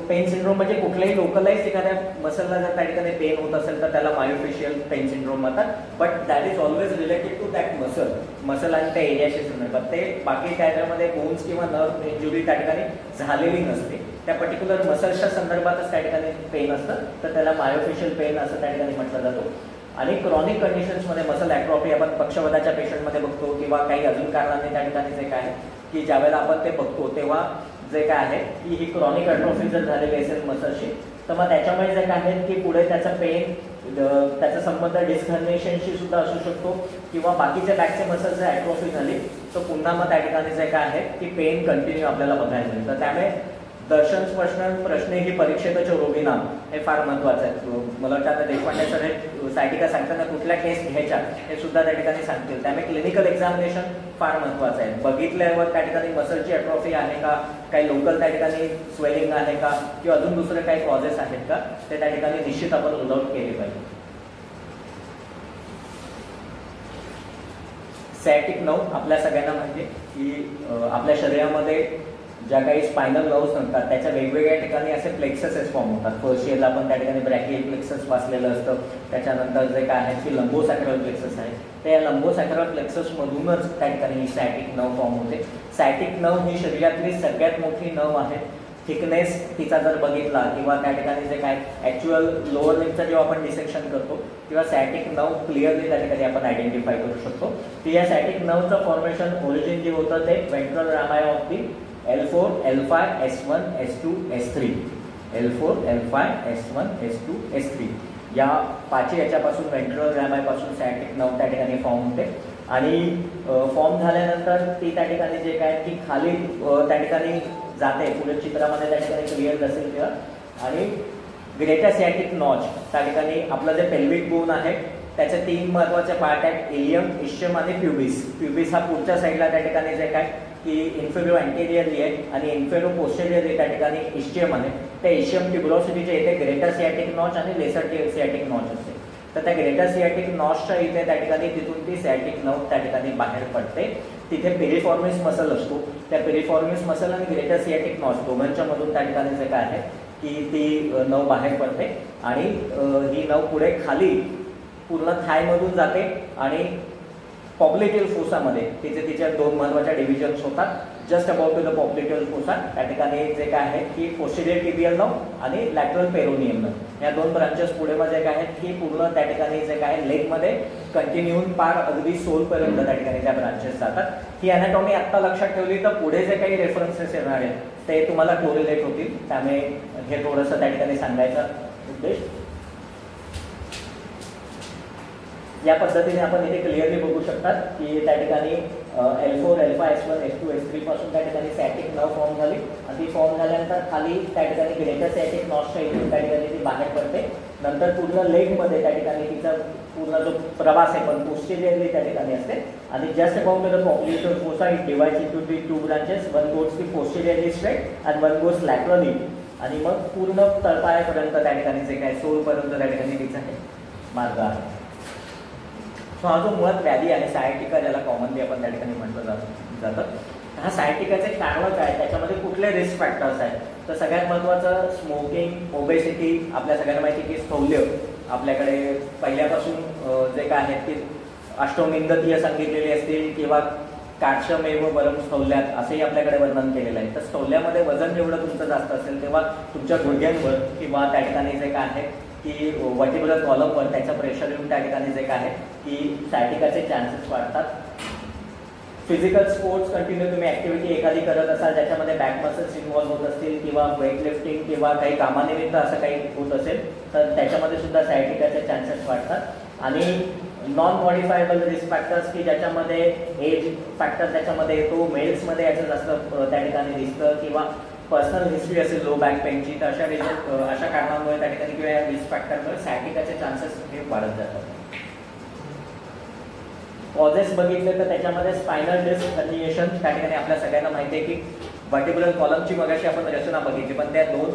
pain syndrome म्हणजे कुठल्याही लोकलाइज एखाद्या मसलला जर त्या ठिकाणी पेन होत असेल तर त्याला मायोफेशियल पेन सिंड्रोम म्हणतात. But that is always related to that muscle आणि त्या एरियाशी संदर्भात. ते बाकी त्याच्यामध्ये बोन्स किंवा नर्व इंजुरी त्या ठिकाणी झालेली नसते, त्या पर्टिक्युलर मसल्सच्या संदर्भातच त्या ठिकाणी पेन असतं, तर त्याला मायोफेशियल पेन असं त्या ठिकाणी म्हटलं जातो. आणि क्रॉनिक कंडिशन्समध्ये मसल ॲट्रॉफी आपण पक्षवाताच्या पेशंटमध्ये बघतो किंवा काही अजून कारणाने त्या ठिकाणी जे काय की ज्यावेळेला आपण ते बघतो तेव्हा जे काय आहे की ही क्रॉनिक ॲट्रॉफी जर झालेली असेल मसलशी, तर मग त्याच्यामुळे जे काय आहे की पुढे त्याचा पेन त्याचा संबंध डिस्कर्नेशनशी सुद्धा असू शकतो किंवा बाकीच्या बॅकचे मसल जर ॲट्रॉफी झाली तर पुन्हा मग त्या ठिकाणी जे काय आहे की पेन कंटिन्यू आपल्याला बघायला मिळतं. त्यामुळे दर्शन स्पष्ट प्रश्न ही परीक्षेतच रोगिना हे फार महत्त्वाचं आहे. मला वाटतं आता देशपांडे सर हे सायटिका सांगताना कुठल्या टेस्ट घ्यायच्या हे सुद्धा त्या ठिकाणी सांगतील. त्यामुळे क्लिनिकल एक्झामिनेशन फार महत्त्वाचं आहे. बघितल्यावर त्या ठिकाणी मसलची ॲट्रॉफी आहे का, काही लोकल त्या ठिकाणी स्वेलिंग आहे का किंवा अजून दुसरे काही कॉजेस आहेत का ते त्या ठिकाणी निश्चित आपण रूल आउट केले पाहिजे. सॅटिक नर्व आपल्या सगळ्यांना माहिती आहे की आपल्या शरीरामध्ये ज्या काही स्पायनल नर्व्स म्हणतात त्याच्या वेगवेगळ्या ठिकाणी असे प्लेक्ससेस फॉर्म होतात. फर्स्ट इयरला आपण त्या ठिकाणी ब्रॅकियल प्लेक्सस वाचलेलं असतं. त्याच्यानंतर जे काय आहे की लंबोसॅक्रल प्लेक्सस आहे, तर या लंबोसॅक्रल प्लेक्ससमधूनच त्या ठिकाणी ही सॅटिक नर्व फॉर्म होते. सॅटिक नर्व ही शरीरातली सगळ्यात मोठी नर्व आहे. थिकनेस तिचा जर बघितला किंवा त्या ठिकाणी जे काय ॲक्च्युअल लोअर लिम्बचं जेव्हा आपण डिसेक्शन करतो तेव्हा सॅटिक नर्व क्लिअरली त्या ठिकाणी आपण आयडेंटिफाय करू शकतो. तर या सॅटिक नर्वचं फॉर्मेशन ओरिजिन जे होतं ते वेंट्रल रामाय of the L4, L5, S1, S2, S3. L4, L5, S1, S2, S3 या पाचही याच्यापासून वेंट्रल रॅमायपासून सॅटिक नर्व त्या ठिकाणी फॉर्म होते. आणि फॉर्म झाल्यानंतर ती त्या ठिकाणी जे काय की खाली त्या ठिकाणी जाते, पुढे चित्रामध्ये त्या ठिकाणी क्लिअर असेल तेव्हा. आणि ग्रेटर सॅटिक नॉच त्या ठिकाणी आपलं जे पेल्विक बोन आहे त्याचे 3 महत्त्वाचे पार्ट आहेत, इलियम, इशियम आणि प्युबिस. प्युबिस हा पुढच्या साईडला त्या ठिकाणी जे काय की इन्फेरियो अँटेरियरली आहे आणि इन्फेरियो पोस्टेरियरली त्या ठिकाणी इशियम आहे. त्या इशियम ट्युबरोसिटीच्या इथे ग्रेटर सियाटिक नॉच आणि लेसर सियाटिक नॉच असते. तर त्या ग्रेटर सियाटिक नॉचच्या इथे त्या ठिकाणी तिथून ती सियाटिक नर्व त्या ठिकाणी बाहेर पडते. तिथे पेरिफॉर्मिस मसल असतो. त्या पेरिफॉर्मिस मसल आणि ग्रेटर सियाटिक नॉच दोघांच्या मधून त्या ठिकाणी जे काय आहे की ती नर्व बाहेर पडते आणि ही नर्व पुढे खाली पूर्ण थायमधून जाते आणि पॉप्लिटेल फोसामध्ये तिच्या 2 महत्त्वाच्या डिव्हिजन्स होतात. Just about to the popliteal fossa त्या ठिकाणी जे काय आहे की पोस्टेरियर टिबियल नर्व आणि लॅटरल पेरोनियम नर्व या 2 ब्रांचेस पुढे मध्ये काय आहेत की पूर्ण त्या ठिकाणी जे काय लेगमध्ये कंटिन्यून पार अगदी सोलपर्यंत त्या ठिकाणी त्या ब्रांचेस जातात. ही अॅनाटॉमी आत्ता लक्षात ठेवली तर पुढे जे काही रेफरन्सेस येणार आहेत ते तुम्हाला कोरिलेट होतील. त्यामुळे हे थोडंसं त्या ठिकाणी सांगायचा उद्देश. या पद्धतीने आपण इथे क्लिअरली बघू शकतात की त्या ठिकाणी L4, L5, S1, S2, S3 पासून त्या ठिकाणी सॅटिक नर्व फॉर्म झाली आणि ती फॉर्म झाल्यानंतर खाली त्या ठिकाणी ग्रेटर सॅटिक नॉसच्या इथून त्या ठिकाणी ती बाहेर पडते. नंतर पूर्ण लेगमध्ये त्या ठिकाणी तिचा पूर्ण जो प्रवास आहे पण पोस्टेरियरली त्या ठिकाणी असते आणि just about the population fossa it divides into the 2 branches. One goes the posteriorly straight and one goes laterally आणि मग पूर्ण तळपायापर्यंत त्या ठिकाणी जे काय सोलपर्यंत त्या ठिकाणी तिचा हे मार्ग आहे. सो हा जो मुळात व्याधी आहे सायटिका ज्याला कॉमनली आपण त्या ठिकाणी म्हटलं जातं. हा सायटिकाचे कारण काय, त्याच्यामध्ये कुठले रिस्क फॅक्टर्स आहेत तर सगळ्यात महत्त्वाचं स्मोकिंग, ओबेसिटी. आपल्या सगळ्यांना माहिती की स्थौल्य आपल्याकडे पहिल्यापासून जे काय आहेत की अष्टोमिंदतीय सांगितलेली असतील किंवा काक्षमेव वरम स्थौल्यात असंही आपल्याकडे वर्णन केलेलं आहे. तर स्थौल्यामध्ये वजन जेवढं तुमचं जास्त असेल तेव्हा तुमच्या गुडघ्यांवर किंवा त्या ठिकाणी जे काय आहे की वर्टिब्रल कॉलमवर त्याचं प्रेशर येऊन त्या ठिकाणी जे काय आहे की सायटिकाचे चान्सेस वाढतात. फिजिकल स्पोर्ट्स कंटिन्यू तुम्ही ॲक्टिव्हिटी एखादी करत असाल ज्याच्यामध्ये बॅक मसल्स इन्व्हॉल्व्ह होत असतील किंवा वेट लिफ्टिंग किंवा काही कामानिमित्त असं काही होत असेल तर त्याच्यामध्ये सुद्धा सायटिकाचे चान्सेस वाढतात. आणि नॉन मॉडिफायबल रिस्क फॅक्टर्स की ज्याच्यामध्ये एज फॅक्टर त्याच्यामध्ये येतो, मेल्समध्ये याचं जास्त त्या ठिकाणी दिसतं किंवा पर्सनल हिस्ट्री असेल लो बॅक पेनची तर अशा कारणामुळे त्या ठिकाणी किंवा रिस्क फॅक्टरमुळे सायटिकाचे चान्सेस हे वाढत जातात. कॉजेस बघितले तर त्याच्यामध्ये स्पायनल डिस्क हर्निएशन त्या ठिकाणी आपल्या सगळ्यांना माहिती आहे की वर्टिब्रल कॉलमची मगाशी आपण रचना बघितली पण त्या 2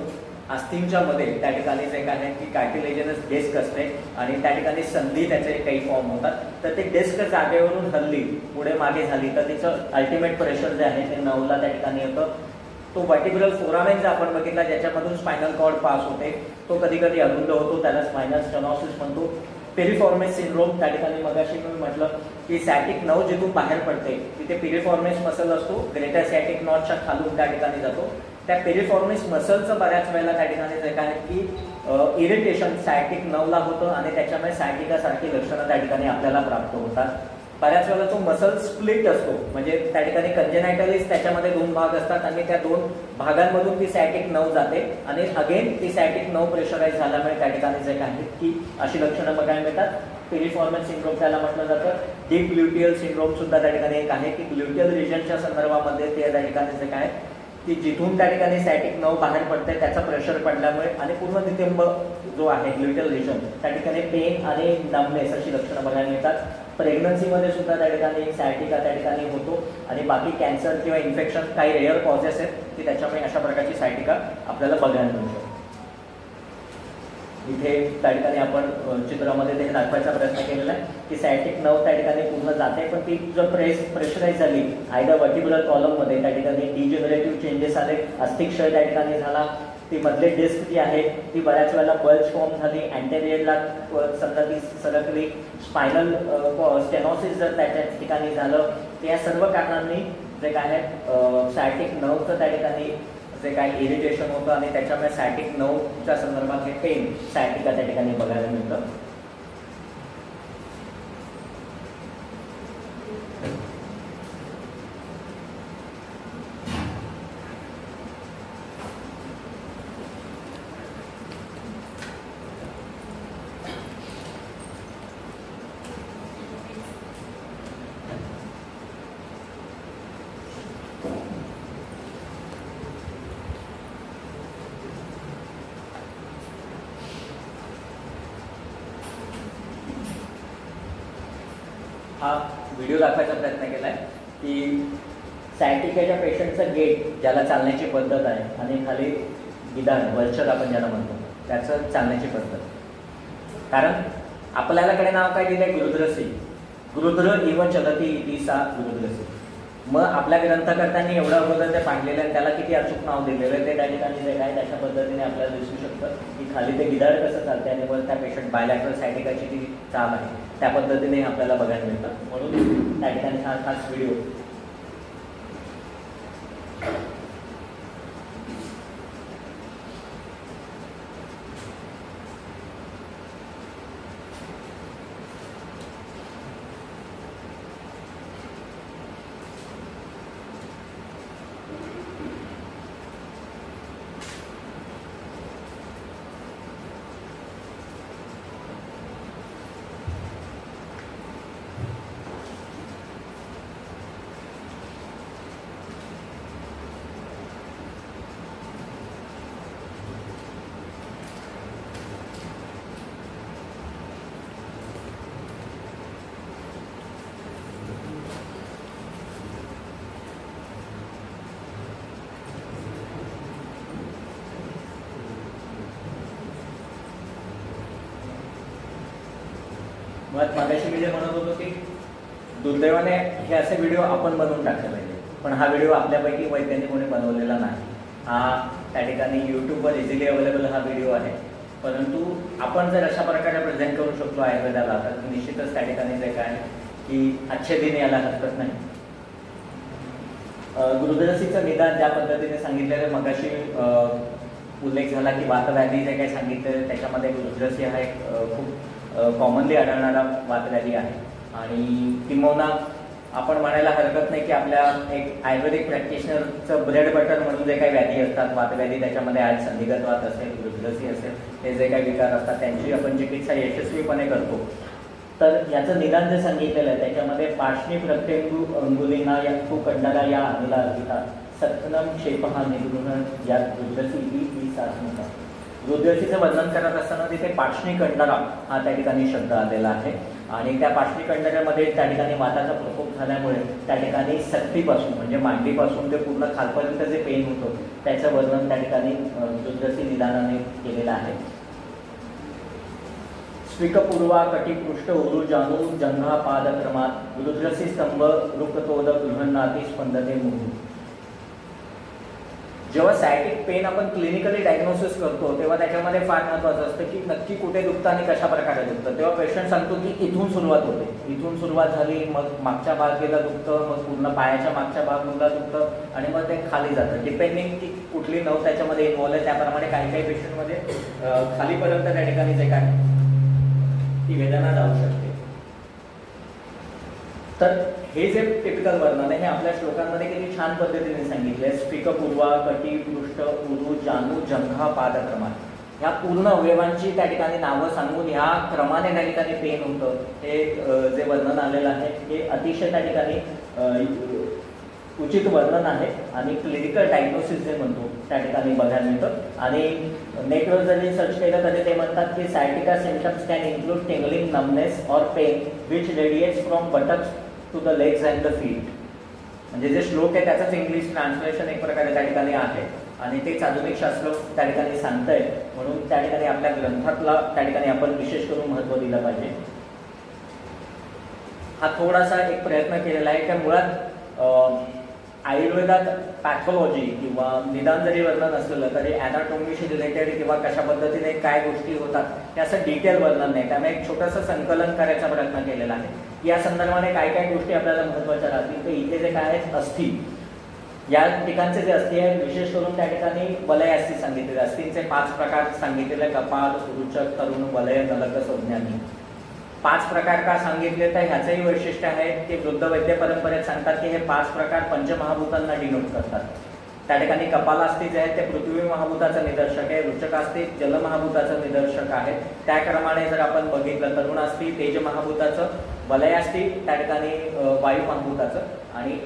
अस्थिंच्या मध्ये त्या ठिकाणी जे काय आहे की कार्टिलेजनस डिस्क असते आणि त्या ठिकाणी संधी त्याचे काही फॉर्म होतात. तर ते डिस्क जागेवरून हल्ली पुढे मागे झाली तर तिचं अल्टिमेट प्रेशर जे आहे ते नर्वला त्या ठिकाणी येतं. तो वर्टिब्रल फोरामेन जर आपण बघितला ज्याच्यामधून स्पायनल कॉर्ड पास होते तो कधी कधी अरुंद होतो, त्याला स्पायनल स्टेनोसिस म्हणतो. पेरिफॉर्मिस सिंड्रोम त्या ठिकाणी मगाशी मी म्हटलं की सॅटिक नर्व जिथून बाहेर पडते तिथे पेरिफॉर्मिस मसल असतो, ग्रेटर सॅटिक नॉटच्या खालून त्या ठिकाणी जातो. त्या पेरिफॉर्मिस मसलचं बऱ्याच वेळेला त्या ठिकाणी जे काय की इरिटेशन सॅटिक नर्वला होतं आणि त्याच्यामुळे सॅटिकासारखी लक्षणं त्या ठिकाणी आपल्याला प्राप्त होतात. बऱ्याच वेळेला तो मसल स्प्लिट असतो म्हणजे त्या ठिकाणी कंजेनायटलीज त्याच्यामध्ये 2 भाग असतात आणि त्या 2 भागांमधून ती सॅटिक नर्व जाते आणि अगेन ती सॅटिक नर्व प्रेशराईज झाल्यामुळे त्या ठिकाणी जे काय की अशी लक्षणं बघायला मिळतात. पेरिफॉर्मिस सिंड्रोम त्याला म्हटलं जातं. डीप ग्ल्युटियल सिंड्रोम सुद्धा त्या ठिकाणी एक आहे की ग्ल्युटियल रिजनच्या संदर्भामध्ये ते त्या ठिकाणी जे काय की जिथून त्या ठिकाणी सॅटिक नर्व बाहेर पडते त्याचा प्रेशर पडल्यामुळे आणि पूर्ण नितंब जो आहे ग्ल्युटियल रिजन त्या ठिकाणी पेन आणि नमनेस अशी लक्षणं बघायला मिळतात. प्रेग्नन्सीमध्ये सुद्धा त्या ठिकाणी सायटिका त्या ठिकाणी होतो आणि बाकी कॅन्सर किंवा इन्फेक्शन काही रेअर कॉजेस आहेत की त्याच्यामुळे अशा प्रकारची सायटिका आपल्याला बघायला मिळू शकते. इथे त्या ठिकाणी आपण चित्रामध्ये ते दाखवायचा प्रयत्न केलेला आहे की सॅटिक नर्व त्या ठिकाणी पूर्ण जाते पण ती जर प्रेशराईज झाली आयदर वर्टिब्रल कॉलममध्ये त्या ठिकाणी डिजेनरेटिव्ह चेंजेस आले, अस्थिक्षय त्या ठिकाणी झाला, ती मधली डिस्क जी आहे ती बऱ्याच वेळेला बल्ज फॉर्म झाली, अँटेरियरला समजा ती सरकली, स्पायनल स्टेनोसिस जर त्याच्या ठिकाणी झालं तर या सर्व कारणांनी जे काय आहे सॅटिक नर्वचं त्या ठिकाणी जे काय इरिटेशन होतं आणि त्याच्यामुळे सॅटिक नर्वच्या संदर्भात हे पेन सॅटिका त्या ठिकाणी बघायला मिळतं. हा व्हिडिओ दाखवायचा प्रयत्न केला आहे की सायटिकाच्या पेशंटचं गेट ज्याला चालण्याची पद्धत आहे आणि खाली विधान वल्चर आपण ज्याला म्हणतो त्याचं चालण्याची पद्धत. कारण आपल्याकडे नाव काय दिलं आहे गृध्रसी, गृध्र इव चलती इति सा गृध्रसी. मग आपल्या ग्रंथकर्त्यांनी एवढं अगोदर ते पाडलेलं आहे, त्याला किती अचूक नाव दिलेलं आहे ते त्या ठिकाणी जे काय त्याच्या पद्धतीने आपल्याला दिसू शकतं की खाली ते गिधाड कसं चालते आणि वर त्या पेशंट बायलॅटरल सायटिकाची जी चाल आहे त्या पद्धतीने आपल्याला बघायला मिळतं. म्हणून त्या ठिकाणी हा खास व्हिडिओ. मुळात मागाशी मी जे म्हणत होतो की दुर्दैवाने हे असे व्हिडिओ आपण बनवून टाकले पाहिजे, पण हा व्हिडिओ आपल्यापैकी वैज्ञानिक कोणी बनवलेला नाही. हा त्या ठिकाणी यूट्यूबवर इझिली अवेलेबल हा व्हिडिओ आहे. परंतु आपण जर अशा प्रकारे प्रेझेंट करू शकतो आयुर्वेदाला तर निश्चितच त्या ठिकाणी जे काय की अच्छे दिन याला हरकत नाही. गुरुद्रसीचं निदान ज्या पद्धतीने सांगितलेलं मगाशी उल्लेख झाला की वातव्याधी जे काही सांगितलेलं त्याच्यामध्ये गुरुद्रसी हा एक खूप कॉमनली आढळणारा वातव्याधी आहे. आणि किंबहुना आपण म्हणायला हरकत नाही की आपल्या एक आयुर्वेदिक प्रॅक्टिशनरचं ब्रेड बटर म्हणून जे काही व्याधी असतात वातव्याधी, त्याच्यामध्ये आज संधिगत वात असेल, गुरुद्रसी असेल, हे जे काही विकार असतात त्यांची आपण चिकित्सा यशस्वीपणे करतो. तर याचं निदान जे सांगितलेलं आहे त्याच्यामध्ये पार्श्वी प्रत्यंगू अंगुलिना या कुकंडला या अनिला अर्पिता सत्नम क्षेपहा निगृहण या रुद्रसी ही सासनता. रुद्रसीचं वर्णन करत असताना तिथे पार्श्वी कंडरा हा त्या ठिकाणी शब्द आलेला आहे. आणि त्या पार्श्वी कंडऱ्यामध्ये त्या ठिकाणी वाताचा प्रकोप झाल्यामुळे त्या ठिकाणी सक्तीपासून म्हणजे मांडीपासून ते पूर्ण खालपर्यंत जे पेन होतं त्याचं वर्णन त्या ठिकाणी रुद्रसी निदानाने केलेलं आहे. स्विकपूर्वा कटिपृष्ठ उरु जानू जंघा पादक्रमात रुद्रसी स्तंभ रुकतोद गृहन्नाती स्पंदते मुहू. जेव्हा सायटिक पेन आपण क्लिनिकली डायग्नोसिस करतो तेव्हा त्याच्यामध्ये फार महत्त्वाचं असतं की नक्की कुठे दुखतं आणि कशा प्रकारे दुखतं. तेव्हा पेशंट सांगतो की इथून सुरुवात होते, इथून सुरुवात झाली, मग मागच्या भागेला दुखतं, मग पूर्ण पायाच्या मागच्या भागाला दुखतं आणि मग ते खाली जातं. डिपेंडिंग की कुठली नव त्याच्यामध्ये इन्व्हॉल्व आहे त्याप्रमाणे काही काही पेशंटमध्ये खालीपर्यंत त्या ठिकाणी जे काय ती वेदना जाऊ शकते. तर हे जे टिपिकल वर्णन आहे हे आपल्या श्लोकांमध्ये किती छान पद्धतीने सांगितले. स्फिकपूर्वा कटिपृष्ठ उरु जानू जंघा पादक्रमात ह्या पूर्ण अवयवांची त्या ठिकाणी नावं सांगून ह्या क्रमाने त्या ठिकाणी पेन होतं हे जे वर्णन आलेलं आहे हे अतिशय त्या ठिकाणी उचित वर्णन आहे आणि क्लिनिकल डायग्नोसिस जे म्हणतो त्या ठिकाणी बघायला मिळतं. आणि नेटवर जरी सर्च केलं तरी ते म्हणतात की sciatica symptoms can include tingling, numbness और pain which radiates from buttocks to the legs and the feet. म्हणजे जे श्लोक आहे त्याचंच इंग्लिश ट्रान्सलेशन एक प्रकारे त्या ठिकाणी आहे आणि तेच आधुनिक शास्त्र त्या ठिकाणी सांगतंय. म्हणून त्या ठिकाणी आपल्या ग्रंथातला त्या ठिकाणी आपण विशेष करून महत्त्व दिलं पाहिजे. हा थोडासा एक प्रयत्न केलेला आहे की मुळात आयुर्वेदात पॅथॉलॉजी किंवा निदान जरी वर्णन असलेलं तरी ॲनाटॉमीशी रिलेटेड किंवा कशा पद्धतीने काय गोष्टी होतात हे असं डिटेल वर्णन नाही. त्यामुळे एक छोटंसं संकलन करायचा प्रयत्न केलेला आहे. या संदर्भाने काय काय गोष्टी आपल्याला महत्त्वाच्या राहतील तर इथे जे काय आहेत अस्थी, या ठिकाणचे जे अस्थी आहेत विशेष करून त्या ठिकाणी वलय अस्थी सांगितलेले. अस्थींचे 5 प्रकार सांगितलेले कपाल, रुचक, तरुण, वलय, नलक, संज्ञानी. 5 प्रकार का सांगितले तर ह्याचंही वैशिष्ट्य आहे की वृद्ध वैद्य परंपरेत सांगतात की हे 5 प्रकार पंचमहाभूतांना डिनोट करतात. त्या ठिकाणी कपालास्थी जे आहे ते पृथ्वी महाभूताचं निदर्शक आहे, रुचकास्थी जल महाभूताचं निदर्शक आहे. त्याक्रमाने जर आपण बघितलं तरुणास्थी तेज महाभूताचं, वलयास्थी त्या ठिकाणी वायू महाभूताचं आणि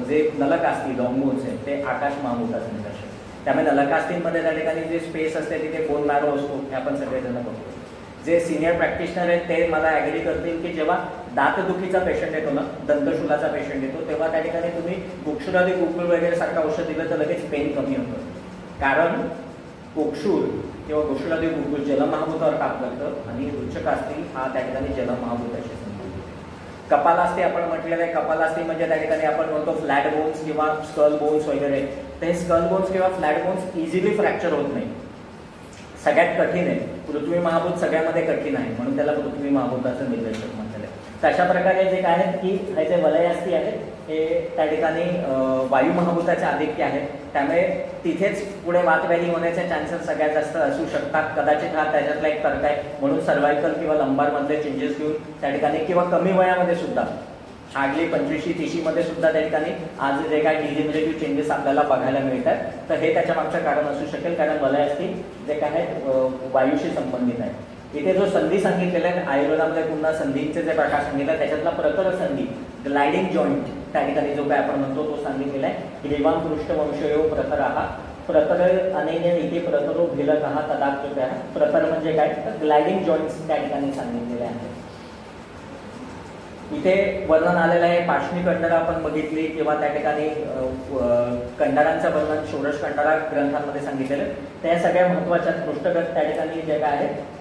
जे नलकास्थी लॉंगबोन्स आहे ते आकाश महाभूताचं निदर्शक. त्यामुळे नलकास्थींमध्ये त्या ठिकाणी जे स्पेस असते तिथे बोन मॅरो असतो हे आपण सगळेजण बघतो. जे सिनियर प्रॅक्टिशनर आहेत ते मला ॲग्री करतील की जेव्हा दातदुखीचा पेशंट येतो ना, दंतशूलाचा पेशंट येतो तेव्हा त्या ठिकाणी तुम्ही गोक्षुरादी गुकुळ वगैरे सारखं औषध दिलं तर लगेच पेन कमी होतं. कारण गोक्षूर किंवा गोक्षुरादी गुकुळ जलमहाभूतावर काम करतं आणि रुचकास्थी हा त्या ठिकाणी जलमहाभूताशी संबंधित. कपालास्थी आपण म्हटलेलं आहे, कपालास्थी म्हणजे त्या ठिकाणी आपण म्हणतो फ्लॅट बोन्स किंवा स्कल बोन्स वगैरे. तर हे स्कल बोन्स किंवा फ्लॅट बोन्स इझिली फ्रॅक्चर होत नाही. सगळ्यात कठीण आहे, पृथ्वी महाभूत सगळ्यामध्ये कठीण आहे, म्हणून त्याला पृथ्वी महाभूताचं निर्देशक म्हटलेलं आहे. तर अशा प्रकारे जे काय आहेत की हे जे वलयास्थी आहेत हे त्या ठिकाणी वायू महाभूताचे आधिक्य आहेत. त्यामुळे तिथेच पुढे वातव्याधी होण्याचे चान्सेस सगळ्यात जास्त असू शकतात. कदाचित हा त्याच्यातला एक तर्क आहे. म्हणून सर्वायकल किंवा लंबारमधले चेंजेस घेऊन त्या ठिकाणी किंवा कमी वयामध्ये सुद्धा हार्डली 25-30 मध्ये सुद्धा त्या ठिकाणी आज जे काही डिजेनरेटिव्ह चेंजेस आपल्याला बघायला मिळतात. तर हे त्याच्या मागचं कारण असू शकेल, कारण वलयास्थी जे काय आहेत वायूशी संबंधित आहे. इथे जो संधी सांगितलेला आहे आयुर्वेदामध्ये पुन्हा संधींचे जे प्रकार सांगितले त्याच्यातला प्रतर संधी ग्लायडिंग जॉईंट त्या ठिकाणी जो काय आपण म्हणतो तो सांगितलेला आहे. ग्रीवाम पृष्ठवंशयो प्रतराहा प्रतर अनेन इथे प्रतरो भिलकहा तदाकृत्या. प्रतर म्हणजे काय तर ग्लायडिंग जॉईंट्स त्या ठिकाणी सांगितलेले आहेत. इथे वर्णन आलेलं आहे. पाशणी कंडरा आपण बघितली किंवा त्या ठिकाणी कंडारांचं वर्णन षोडश कंडारा ग्रंथांमध्ये सांगितलेलं. त्या सगळ्या महत्वाच्या पृष्ठगत त्या ठिकाणी जे काय आहेत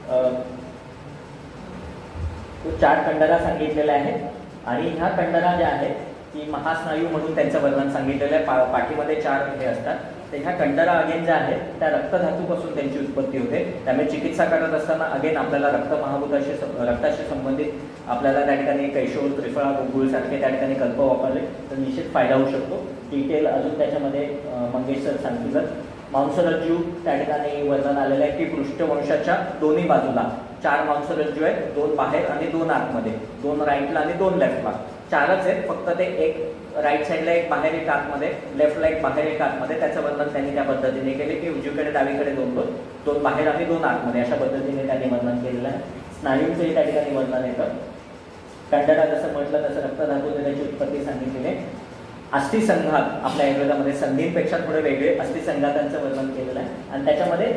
4 कंडरा सांगितलेल्या आहेत आणि ह्या कंडरा ज्या आहेत की महास्नायू म्हणून त्यांचं वर्णन सांगितलेलं आहे. पाठीमध्ये 4 हे असतात. तर ह्या कंडरा अगेन ज्या आहेत त्या रक्तधातूपासून त्यांची उत्पत्ती होते. त्यामुळे चिकित्सा करत असताना अगेन आपल्याला रक्त महाभूताशी रक्ताशी संबंधित आपल्याला त्या ठिकाणी कैशोर त्रिफळा गुळगुळ सारखे त्या ठिकाणी कल्प वापरले तर निश्चित फायदा होऊ शकतो. डिटेल अजून त्याच्यामध्ये मंगेश सर सांगितलं. मांसरज्जू त्या ठिकाणी वर्णन आलेलं आहे की पृष्ठवंशाच्या दोन्ही बाजूला 4 मांसरज्जू आहेत, 2 बाहेर आणि 2 आतमध्ये, 2 राईटला आणि 2 लेफ्टला. 4च आहेत, फक्त ते एक राईट साईडला एक बाहेर एक आतमध्ये, लेफ्टला एक बाहेर एक आतमध्ये. त्याचं वर्णन त्यांनी त्या पद्धतीने केले की उजवीकडे डावीकडे 2 बाहेर आणि 2 आतमध्ये अशा पद्धतीने त्यांनी वर्णन केलेलं आहे. स्नायूंचंही त्या ठिकाणी वर्णन येतं. कंडरा जसं म्हटलं तसं रक्तधातूने त्याची उत्पत्ती सांगितलेली आहे. अस्थिसंघात आपल्या आयुर्वेदामध्ये संधींपेक्षा थोडे वेगळे अस्थिसंघातांचं वर्णन केलेलं आहे आणि त्याच्यामध्ये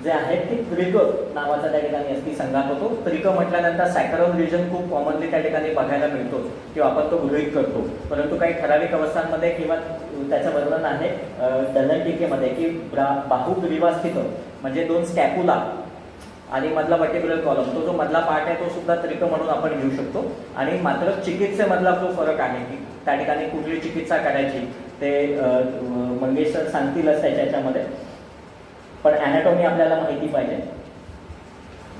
जे आहेत ते त्रिक नावाचा त्या ठिकाणी अस्थिसंघात होतो. त्रिक म्हटल्यानंतर सॅक्रल रिजन खूप कॉमनली त्या ठिकाणी बघायला मिळतो किंवा आपण तो गृहीत करतो. परंतु काही ठराविक अवस्थांमध्ये किंवा त्याचं वर्णन आहे दलनटिकेमध्ये की बाहुग्रीवास्थित म्हणजे 2 स्कॅपुला आणि मधला वर्टिब्रल कॉलम तो जो मधला पार्ट आहे तो सुद्धा त्रिक म्हणून आपण घेऊ शकतो. आणि मात्र चिकित्सेमधला जो फरक आहे की त्या ठिकाणी कुठली चिकित्सा करायची ते मंगेश सर सांगतीलच त्याच्यामध्ये. पण अॅनाटॉमी आपल्याला माहिती पाहिजे.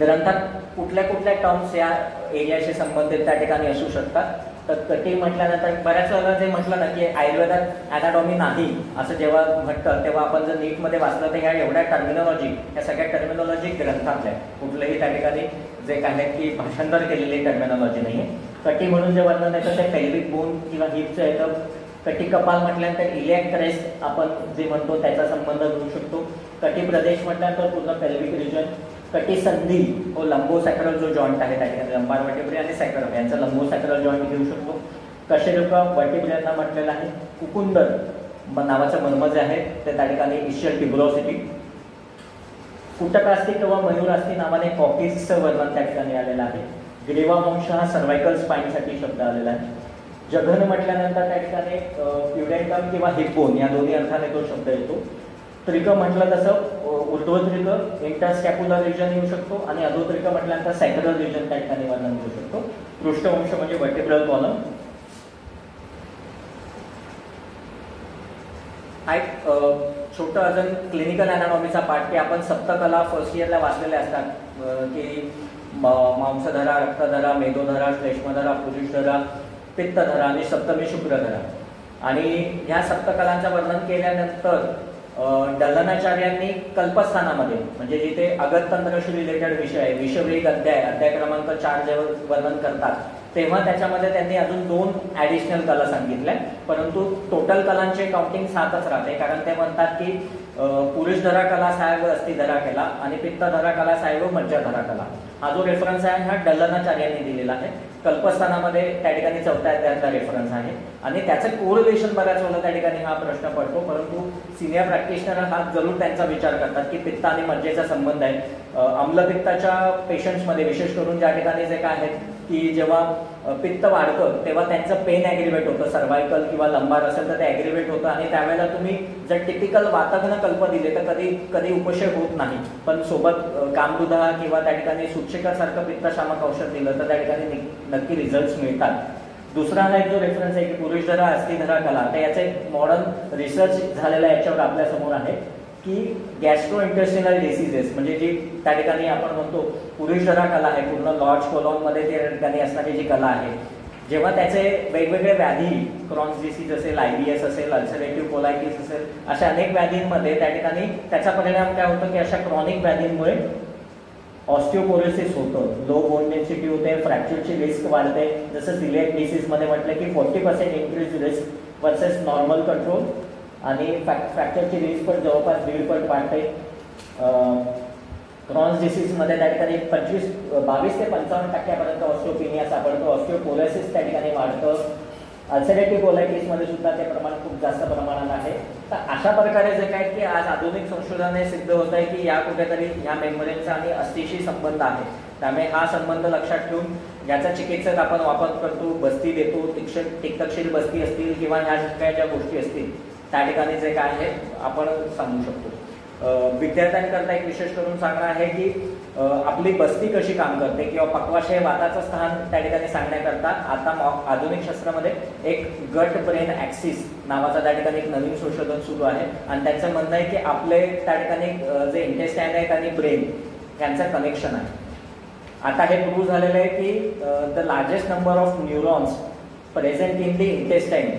ग्रंथात कुठल्या कुठल्या टर्म्स या एरियाशी संबंधित त्या ठिकाणी असू शकतात. तर कटी म्हटल्यानंतर बऱ्याच वेळेला जे म्हटलं ना की आयुर्वेदात अॅनाटॉमी नाही असं जेव्हा म्हटतं तेव्हा आपण जर नीटमध्ये वाचलं तर ह्या एवढ्या टर्मिनॉलॉजी ह्या सगळ्या टर्मिनॉलॉजी ग्रंथातल्या कुठलेही त्या ठिकाणी जे काय आहे की भाषांतर केलेली टर्मिनॉलॉजी नाही आहे. कटी म्हणून जे वर्णन येतं ते पेल्विक बोन किंवा हिपचं येतं. कटी कपाल म्हटल्यानंतर इलियाक क्रेस्ट आपण जे म्हणतो त्याचा संबंध घेऊ शकतो. कटी प्रदेश म्हटल्यानंतर पूर्ण पेल्विक रिजन. कटी संधी हो लंबोसॅक्रल जो जॉईंट आहे त्या ठिकाणी लंबार वर्टिब्रे आणि सॅक्रम यांचा लंबोसॅक्रल जॉईंट घेऊ शकतो. कशेरुका वर्टिब्रेंना म्हटलेलं आहे. कुकुंदर नावाचं मर्म जे आहे ते त्या ठिकाणी इशियल ट्युबरोसिटी. कुटकास्थी किंवा मयूरास्थी नावाने कॉकीजचं वर्णन त्या ठिकाणी आलेलं आहे. ग्रीवावंश हा सर्वायकल स्पाईनसाठी शब्द आलेला आहे. जघन म्हटल्यानंतर त्या ठिकाणी प्युडेंटम किंवा हिपबोन या दोन्ही अर्थाने तो शब्द येतो. त्रिक म्हटलं तसं ऊर्ध्वत्रिक इंटरस्कॅप्युलर रिजन येऊ शकतो आणि अधोत्रिक म्हटल्यानंतर सॅक्रल रिजन त्या ठिकाणी वर्णन घेऊ शकतो. पृष्ठवंश म्हणजे वर्टिब्रल कॉलम. हा एक छोटं अजून क्लिनिकल अॅनाटॉमीचा पार्ट की आपण सप्तकला फर्स्ट इयरला वाचलेल्या असतात की मांसधरा, रक्तधरा, मेदोधरा, श्लेष्मधरा, पुरुषधरा, पित्तधरा आणि सप्तमी शुक्रधरा. आणि ह्या सप्तकलांचं वर्णन केल्यानंतर दलनाचार्यांनी कल्पस्थानामध्ये म्हणजे जिथे अगततंत्रशी रिलेटेड विषय आहे विषवेग अध्याय क्रमांक 4 जेव्हा वर्णन करतात तेव्हा त्याच्यामध्ये त्यांनी अजून 2 ॲडिशनल कला सांगितल्या. परंतु टोटल कलांचे काउंटिंग 7च राहते कारण ते म्हणतात की पुरुषधरा कला साहेब अस्थिधरा कला आणि पित्तधरा कला साहेब मज्जाधरा कला. हा जो रेफरन्स आहे हा दलनाचार्यांनी दिलेला आहे. कल्पस्थानामध्ये त्या ठिकाणी 4थ्या अध्यायातला रेफरन्स आहे आणि त्याचं कोरिलेशन बऱ्याच वेळेला त्या ठिकाणी हा प्रश्न पडतो. परंतु सिनियर प्रॅक्टिशनर हा जरूर त्यांचा विचार करतात की पित्त आणि मज्जेचा संबंध आहे. अम्लपित्ताच्या पेशंट्समध्ये विशेष करून ज्या ठिकाणी जे काय आहेत की जेव्हा पित्त वाढतं तेव्हा त्यांचं पेन ॲग्रिवेट होतं. सर्वायकल किंवा लंबार असेल तर ते ॲग्रिवेट होतं आणि त्यावेळेला तुम्ही जर टिपिकल वातघ्न कल्प दिले तर कधी उपशय होत नाही. पण सोबत कामदुधा किंवा त्या ठिकाणी सूचिकासारखं पित्तशामक औषध दिलं तर त्या ठिकाणी नक्की रिझल्ट्स मिळतात. दुसरा हा एक जो रेफरन्स आहे की पुरुषधरा अस्थिधरा कला, तर याचा एक मॉडर्न रिसर्च झालेला याच्यावर आपल्यासमोर आहे की गॅस्ट्रो इंटेस्टिनल डिसीजेस म्हणजे जी त्या ठिकाणी आपण म्हणतो पुरुषधरा कला आहे, पूर्ण लॉर्ज कोलॉनमध्ये त्या ठिकाणी असणारी जी कला आहे, जेव्हा त्याचे वेगवेगळे व्याधी, क्रॉन्स डिसीज असेल, IBS असेल, अल्सरेटिव्ह कोलायटिस असेल, अशा अनेक व्याधींमध्ये त्या ठिकाणी त्याचा परिणाम काय होतो की अशा क्रॉनिक व्याधींमुळे ऑस्टिओपोरोसिस होतं, लो बोन डेन्सिटी होते, फ्रॅक्चरची रिस्क वाढते. जसं सिलिएक डिसीजमध्ये म्हटलं की 40% increase risk versus normal control, आणि फ्रॅक्चरची रिस्क पण जवळपास 1.5 पट वाढते. क्रॉन्स डिसीजमध्ये त्या ठिकाणी 22 ते 55% ऑस्टिओपिनिया सापडतो, ऑस्टिओपोरोसिस त्या ठिकाणी वाढतं. अल्सरेटिव्ह कोलायटिसमध्ये सुद्धा ते प्रमाण खूप जास्त प्रमाणात आहे. तर अशा प्रकारे जे काय की आज आधुनिक संशोधनाने सिद्ध होत आहे की या कुठेतरी ह्या मेम्ब्रेनचा आणि अस्थिशी संबंध आहे. त्यामुळे हा संबंध लक्षात ठेवून याचा चिकित्सेत आपण वापर करतो, बस्ती देतो, तिक्तशील बस्ती असतील किंवा ह्या ज्या गोष्टी असतील त्या ठिकाणी जे काय आहे आपण सांगू शकतो. विद्यार्थ्यांकरता एक विशेष करून सांगणं आहे की आपली बस्ती कशी काम करते किंवा पक्वाशय वाताचं स्थान त्या ठिकाणी सांगण्याकरता आता आधुनिक शास्त्रामध्ये एक गट ब्रेन ॲक्सिस नावाचा त्या ठिकाणी एक नवीन संशोधन सुरू आहे. आणि त्यांचं म्हणणं आहे की आपले त्या ठिकाणी जे इंटेस्टाईन आहेत आणि ब्रेन यांचं कनेक्शन आहे. आता हे प्रूव्ह झालेलं आहे की the largest number of neurons present in the intestine,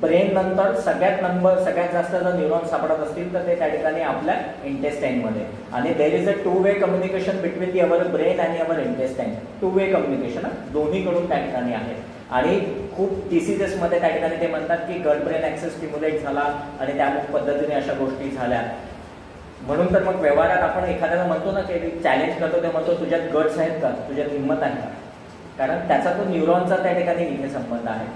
brain नंतर सगळ्यात जास्त जर न्यूरॉन सापडत असतील तर ते त्या ठिकाणी आपल्या इंटेस्टाईनमध्ये. आणि there is a two way communication between the our brain आणि अवर इंटेस्टाईन. 2-वे कम्युनिकेशन दोन्हीकडून त्या ठिकाणी आहे. आणि खूप डिसीजेसमध्ये त्या ठिकाणी ते म्हणतात की गट ब्रेन ॲक्सेस स्टिम्युलेट झाला आणि त्या पद्धतीने अशा गोष्टी झाल्या. म्हणून तर मग व्यवहारात आपण एखाद्याला म्हणतो ना की चॅलेंज करतो, ते म्हणतो तुझ्यात गट्स आहेत का, तुझ्यात हिंमत आहे का, कारण त्याचा तो न्यूरॉनचा त्या ठिकाणी इथे संबंध आहे.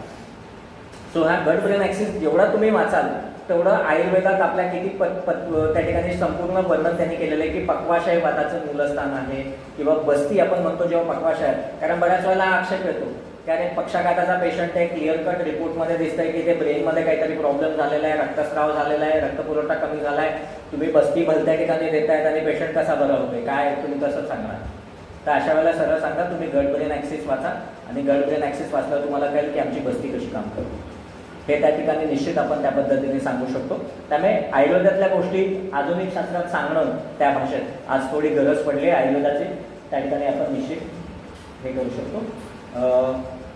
सो हा गट ब्रेन ॲक्सिस जेवढा तुम्ही वाचाल तेवढं आयुर्वेदात आपल्या किती त्या ठिकाणी संपूर्ण वर्णन त्यांनी केलेलं आहे की पक्वाशय वाताचं मूलस्थान आहे किंवा बस्ती आपण म्हणतो जेव्हा पक्वाशय. कारण बऱ्याच वेळेला आक्षेप येतो की अरे पक्षाघाताचा पेशंट आहे, क्लिअर कट रिपोर्टमध्ये दिसतंय की ते ब्रेनमध्ये काहीतरी प्रॉब्लेम झालेला आहे, रक्तस्राव झालेला आहे, रक्तपुरवठा कमी झाला आहे, तुम्ही बस्ती भलत्या ठिकाणी देतायत आणि पेशंट कसा बरा होतोय, काय तुम्ही कसं सांगणार. तर अशा वेळेला सरळ सांगा तुम्ही गट ब्रेन ॲक्सिस वाचा, आणि गट ब्रेन ॲक्सिस वाचल्यावर तुम्हाला कळेल की आमची बस्ती कशी काम करते. हे त्या ठिकाणी निश्चित आपण त्या पद्धतीने सांगू शकतो. त्यामुळे आयुर्वेदातल्या गोष्टी आधुनिक शास्त्रात सांगणं त्या भाषेत आज थोडी गरज पडली आहे आयुर्वेदाची, त्या ठिकाणी आपण निश्चित हे करू शकतो.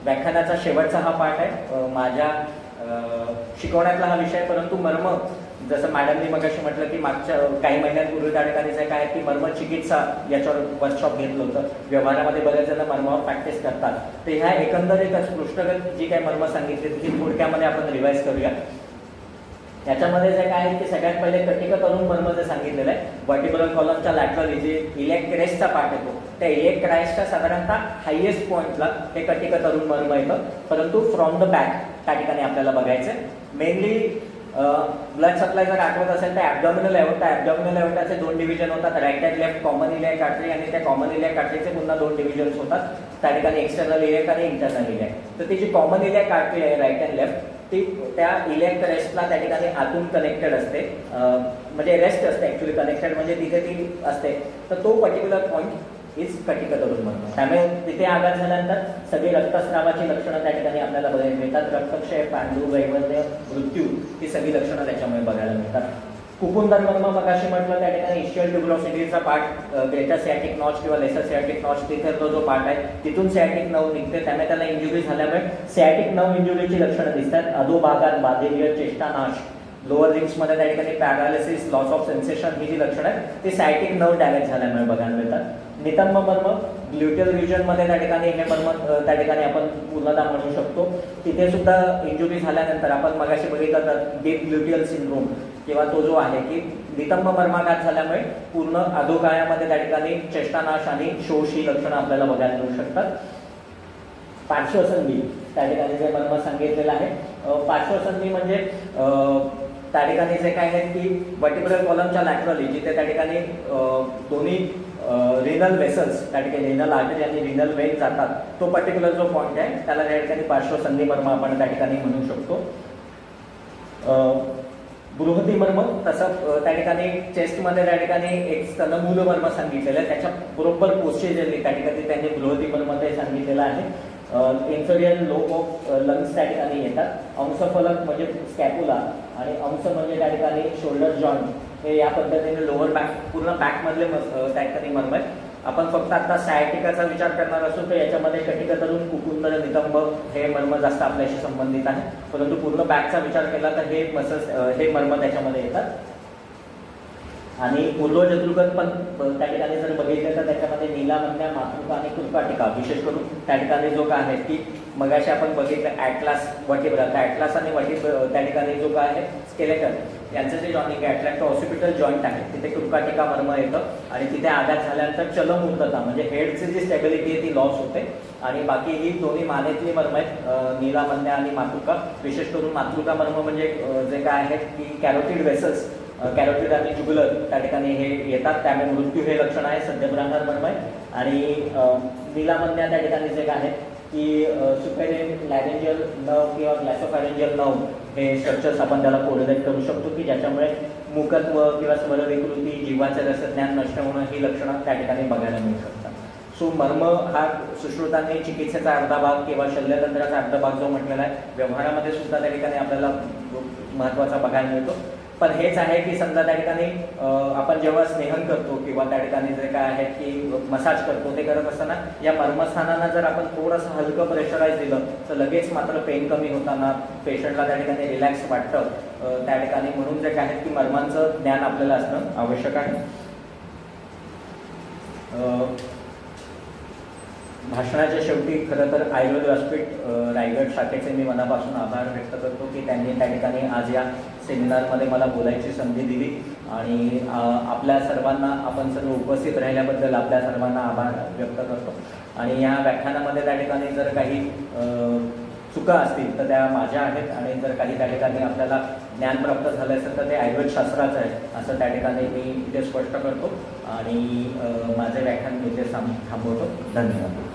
व्याख्यानाचा शेवटचा हा पार्ट आहे माझ्या शिकवण्यातला हा विषय. परंतु मर्म, जसं मॅडमनी मगाशी म्हटलं की मागच्या काही महिन्यांपूर्वी त्या ठिकाणी काय की मर्म चिकित्सा याच्यावर वर्कशॉप घेतलं होतं. व्यवहारामध्ये बरेच जण मर्मावर प्रॅक्टिस करतात. तर ह्या एकंदरीतच पृष्ठगत जी काही मर्म सांगितली ती थोडक्यामध्ये आपण रिवाईज करूया. याच्यामध्ये जे काय आहे की सगळ्यात पहिले कटिक तरुण मर्म जे सांगितलेलं आहे, व्हर्टिब्रल कॉलमच्या लॅटरली जे इलियाक क्रेस्टचा पार्ट येतो त्या इलियाक क्रेस्टच्या साधारणतः हायएस्ट पॉईंटला हे कटिक तरुण मर्म येतं. परंतु फ्रॉम द बॅक त्या ठिकाणी आपल्याला बघायचं. मेनली ब्लड सप्लाय जर आठवत असेल तर ॲब्डॉमिनल एओर्टा, ॲब्डॉमिनल एओर्टाचे 2 डिव्हिजन होतात, right and left common iliac artery, आणि त्या कॉमन इलियाक आर्टरीचे पुन्हा 2 डिव्हिजन्स होतात त्या ठिकाणी, एक्सटर्नल इलियाक आणि इंटरनल इलियाक. तर ती जी कॉमन इलियाक आर्टरी आहे राईट अँड लेफ्ट, ती त्या इलियाक रेस्टला त्या ठिकाणी आतून कनेक्टेड असते, म्हणजे रेस्ट असते ॲक्च्युली, कनेक्टेड म्हणजे तिथे ती असते. तर तो पर्टिक्युलर पॉईंट इज कटिक तरुण मर्म. त्यामुळे तिथे आघात झाल्यानंतर सगळी रक्तस्रावाची लक्षणं त्या ठिकाणी आपल्याला बघायला मिळतात. रक्तक्षय, पांडू, वैवल्य, मृत्यू ही सगळी लक्षणं त्याच्यामुळे बघायला मिळतात. कुकुंदर मर्म मगाशी म्हटलं त्या ठिकाणी इशियल ट्युब्रोसिटीचा पार्ट, ग्रेटर सियाटिक नॉच किंवा लेसर सियाटिक नॉच, तिथे तो जो पार्ट आहे तिथून सियाटिक नर्व निघते. त्यामुळे त्याला इंजुरी झाल्यामुळे सियाटिक नर्व इंजुरीची लक्षणं दिसतात. अधोभागात बाधिल्य, चेष्टानाश, लोअर रिंग्समध्ये त्या ठिकाणी पॅरालिसिस, लॉस ऑफ सेन्सेशन ही जी लक्षणं आहेत ती सायटिक नर्व डॅमेज झाल्यामुळे बघायला मिळतात. नितंब मर्म ग्ल्युटियल रिजनमध्ये त्या ठिकाणी हे मर्म त्या ठिकाणी आपण पूर्णतः म्हणू शकतो. तिथे सुद्धा इंजुरी झाल्यानंतर आपण मगाशी बघितलं तर डीप ग्ल्युटियल सिंड्रोम किंवा तो जो आहे की नितंब मर्माघात झाल्यामुळे पूर्ण अधोकायामध्ये त्या ठिकाणी चेष्टानाश आणि शोष ही लक्षणं आपल्याला बघायला मिळू शकतात. पार्श्वसंधी त्या ठिकाणी जे मर्म सांगितलेलं आहे, पार्श्वसंधी म्हणजे त्या ठिकाणी जे काय आहे की व्हर्टिब्रल कॉलमच्या लॅटरली जिथे त्या ठिकाणी दोन्ही रिनल वेसल्स त्या ठिकाणी रिनल आर्टरी आणि रिनल वेन जातात, तो पर्टिक्युलर जो पॉईंट आहे त्याला त्या ठिकाणी पार्श्वसंधी मर्म आपण त्या ठिकाणी म्हणू शकतो. बृहती मर्म तसं त्या ठिकाणी चेस्टमध्ये त्या ठिकाणी एक स्तनमूल मर्म सांगितलेलं आहे, त्याच्या बरोबर पोस्चेजरली त्या ठिकाणी त्यांनी बृहती मर्म ते सांगितलेलं आहे. इन्फेरियर लोब ऑफ लंग्स त्या ठिकाणी येतात. अंशफलक म्हणजे स्कॅपुला आणि अंश म्हणजे त्या ठिकाणी शोल्डर जॉईंट हे या पद्धतीने लोअर बॅक पूर्ण बॅकमधले त्या ठिकाणी मर्म आहेत. आपण फक्त आता सायटिकाचा विचार करणार असू तर याच्यामध्ये कटिकतरून कुकुंदर नितंब हे मर्म जास्त आपल्याशी संबंधित आहे, परंतु पूर्ण बॅकचा विचार केला तर हे मसल्स हे मर्म त्याच्यामध्ये येतात. आणि पूर्वजतृगत पण त्या ठिकाणी जर बघितलं तर त्याच्यामध्ये नीलामन्या, मातृका आणि कुर्काटिका विशेष करून त्या ठिकाणी जो काय आहे की मगाशी आपण बघितलं ॲटलास वर्टिब्रा, ॲटलास आणि त्या ठिकाणी जो काय आहे स्केलेटन यांचं जे जॉईंटिंग ॲटलॅक्टो ऑसिपिटल जॉईंट आहे तिथे कुर्काटिका मर्म येतं आणि तिथे आघात झाल्यानंतर चलमूर्तता म्हणजे हेडची जी स्टेबिलिटी आहे ती लॉस होते. आणि बाकी ही दोन्ही मानेतली मर्म आहेत नीलामन्या आणि मातृका. विशेष करून मातृका मर्म म्हणजे जे काय आहेत की कॅरोटिड वेसल्स, कॅरोटिड आणि जुगुलर त्या ठिकाणी हे येतात, त्यामुळे मृत्यू हे लक्षण आहे, सद्यप्रांगार मर्म आहे. आणि नीलामन्या त्या ठिकाणी जे काय आहे की सुपेरियर लॅरेंजियल नर्व किंवा ग्लॅसोफॅरेंजियल नर्व हे स्ट्रक्चर्स आपण त्याला कोरिलेट करू शकतो की ज्याच्यामुळे मूकत्व किंवा स्वरविकृती, जीवाचे रसज्ञान नष्ट होणं ही लक्षणं त्या ठिकाणी बघायला मिळू शकतात. सो मर्म हा सुश्रुतांनी चिकित्सेचा अर्धा भाग किंवा शल्यतंत्राचा अर्धा भाग जो म्हटलेला आहे व्यवहारामध्ये सुद्धा त्या ठिकाणी आपल्याला महत्त्वाचा बघायला मिळतो. पण हेच आहे की समजा त्या ठिकाणी आपण जेव्हा स्नेहन करतो किंवा त्या ठिकाणी जे काय आहे की मसाज करतो ते करत असताना या मर्मस्थानांना जर आपण थोडंसं हलकं प्रेशराईज दिलं तर लगेच मात्र पेन कमी होताना पेशंटला त्या ठिकाणी रिलॅक्स वाटतं त्या ठिकाणी. म्हणून जे काय आहे की मर्मांचं ज्ञान आपल्याला असणं आवश्यक आहे. भाषणाच्या शेवटी खरं तर आयुर्वेद व्यासपीठ रायगड शाखेचे मी मनापासून आभार व्यक्त करतो की त्यांनी त्या ठिकाणी आज या सेमिनारमध्ये मला बोलायची संधी दिली आणि आपल्या सर्वांना आपण सर्व उपस्थित राहिल्याबद्दल आपल्या सर्वांना आभार व्यक्त करतो. आणि या व्याख्यानामध्ये त्या ठिकाणी जर काही चुका असतील तर त्या माझ्या आहेत आणि जर काही त्या ठिकाणी आपल्याला ज्ञान प्राप्त झालं असेल तर ते आयुर्वेद शास्त्राचं आहे असं त्या ठिकाणी मी इथे स्पष्ट करतो आणि माझे व्याख्यान इथे थांबवतो. धन्यवाद.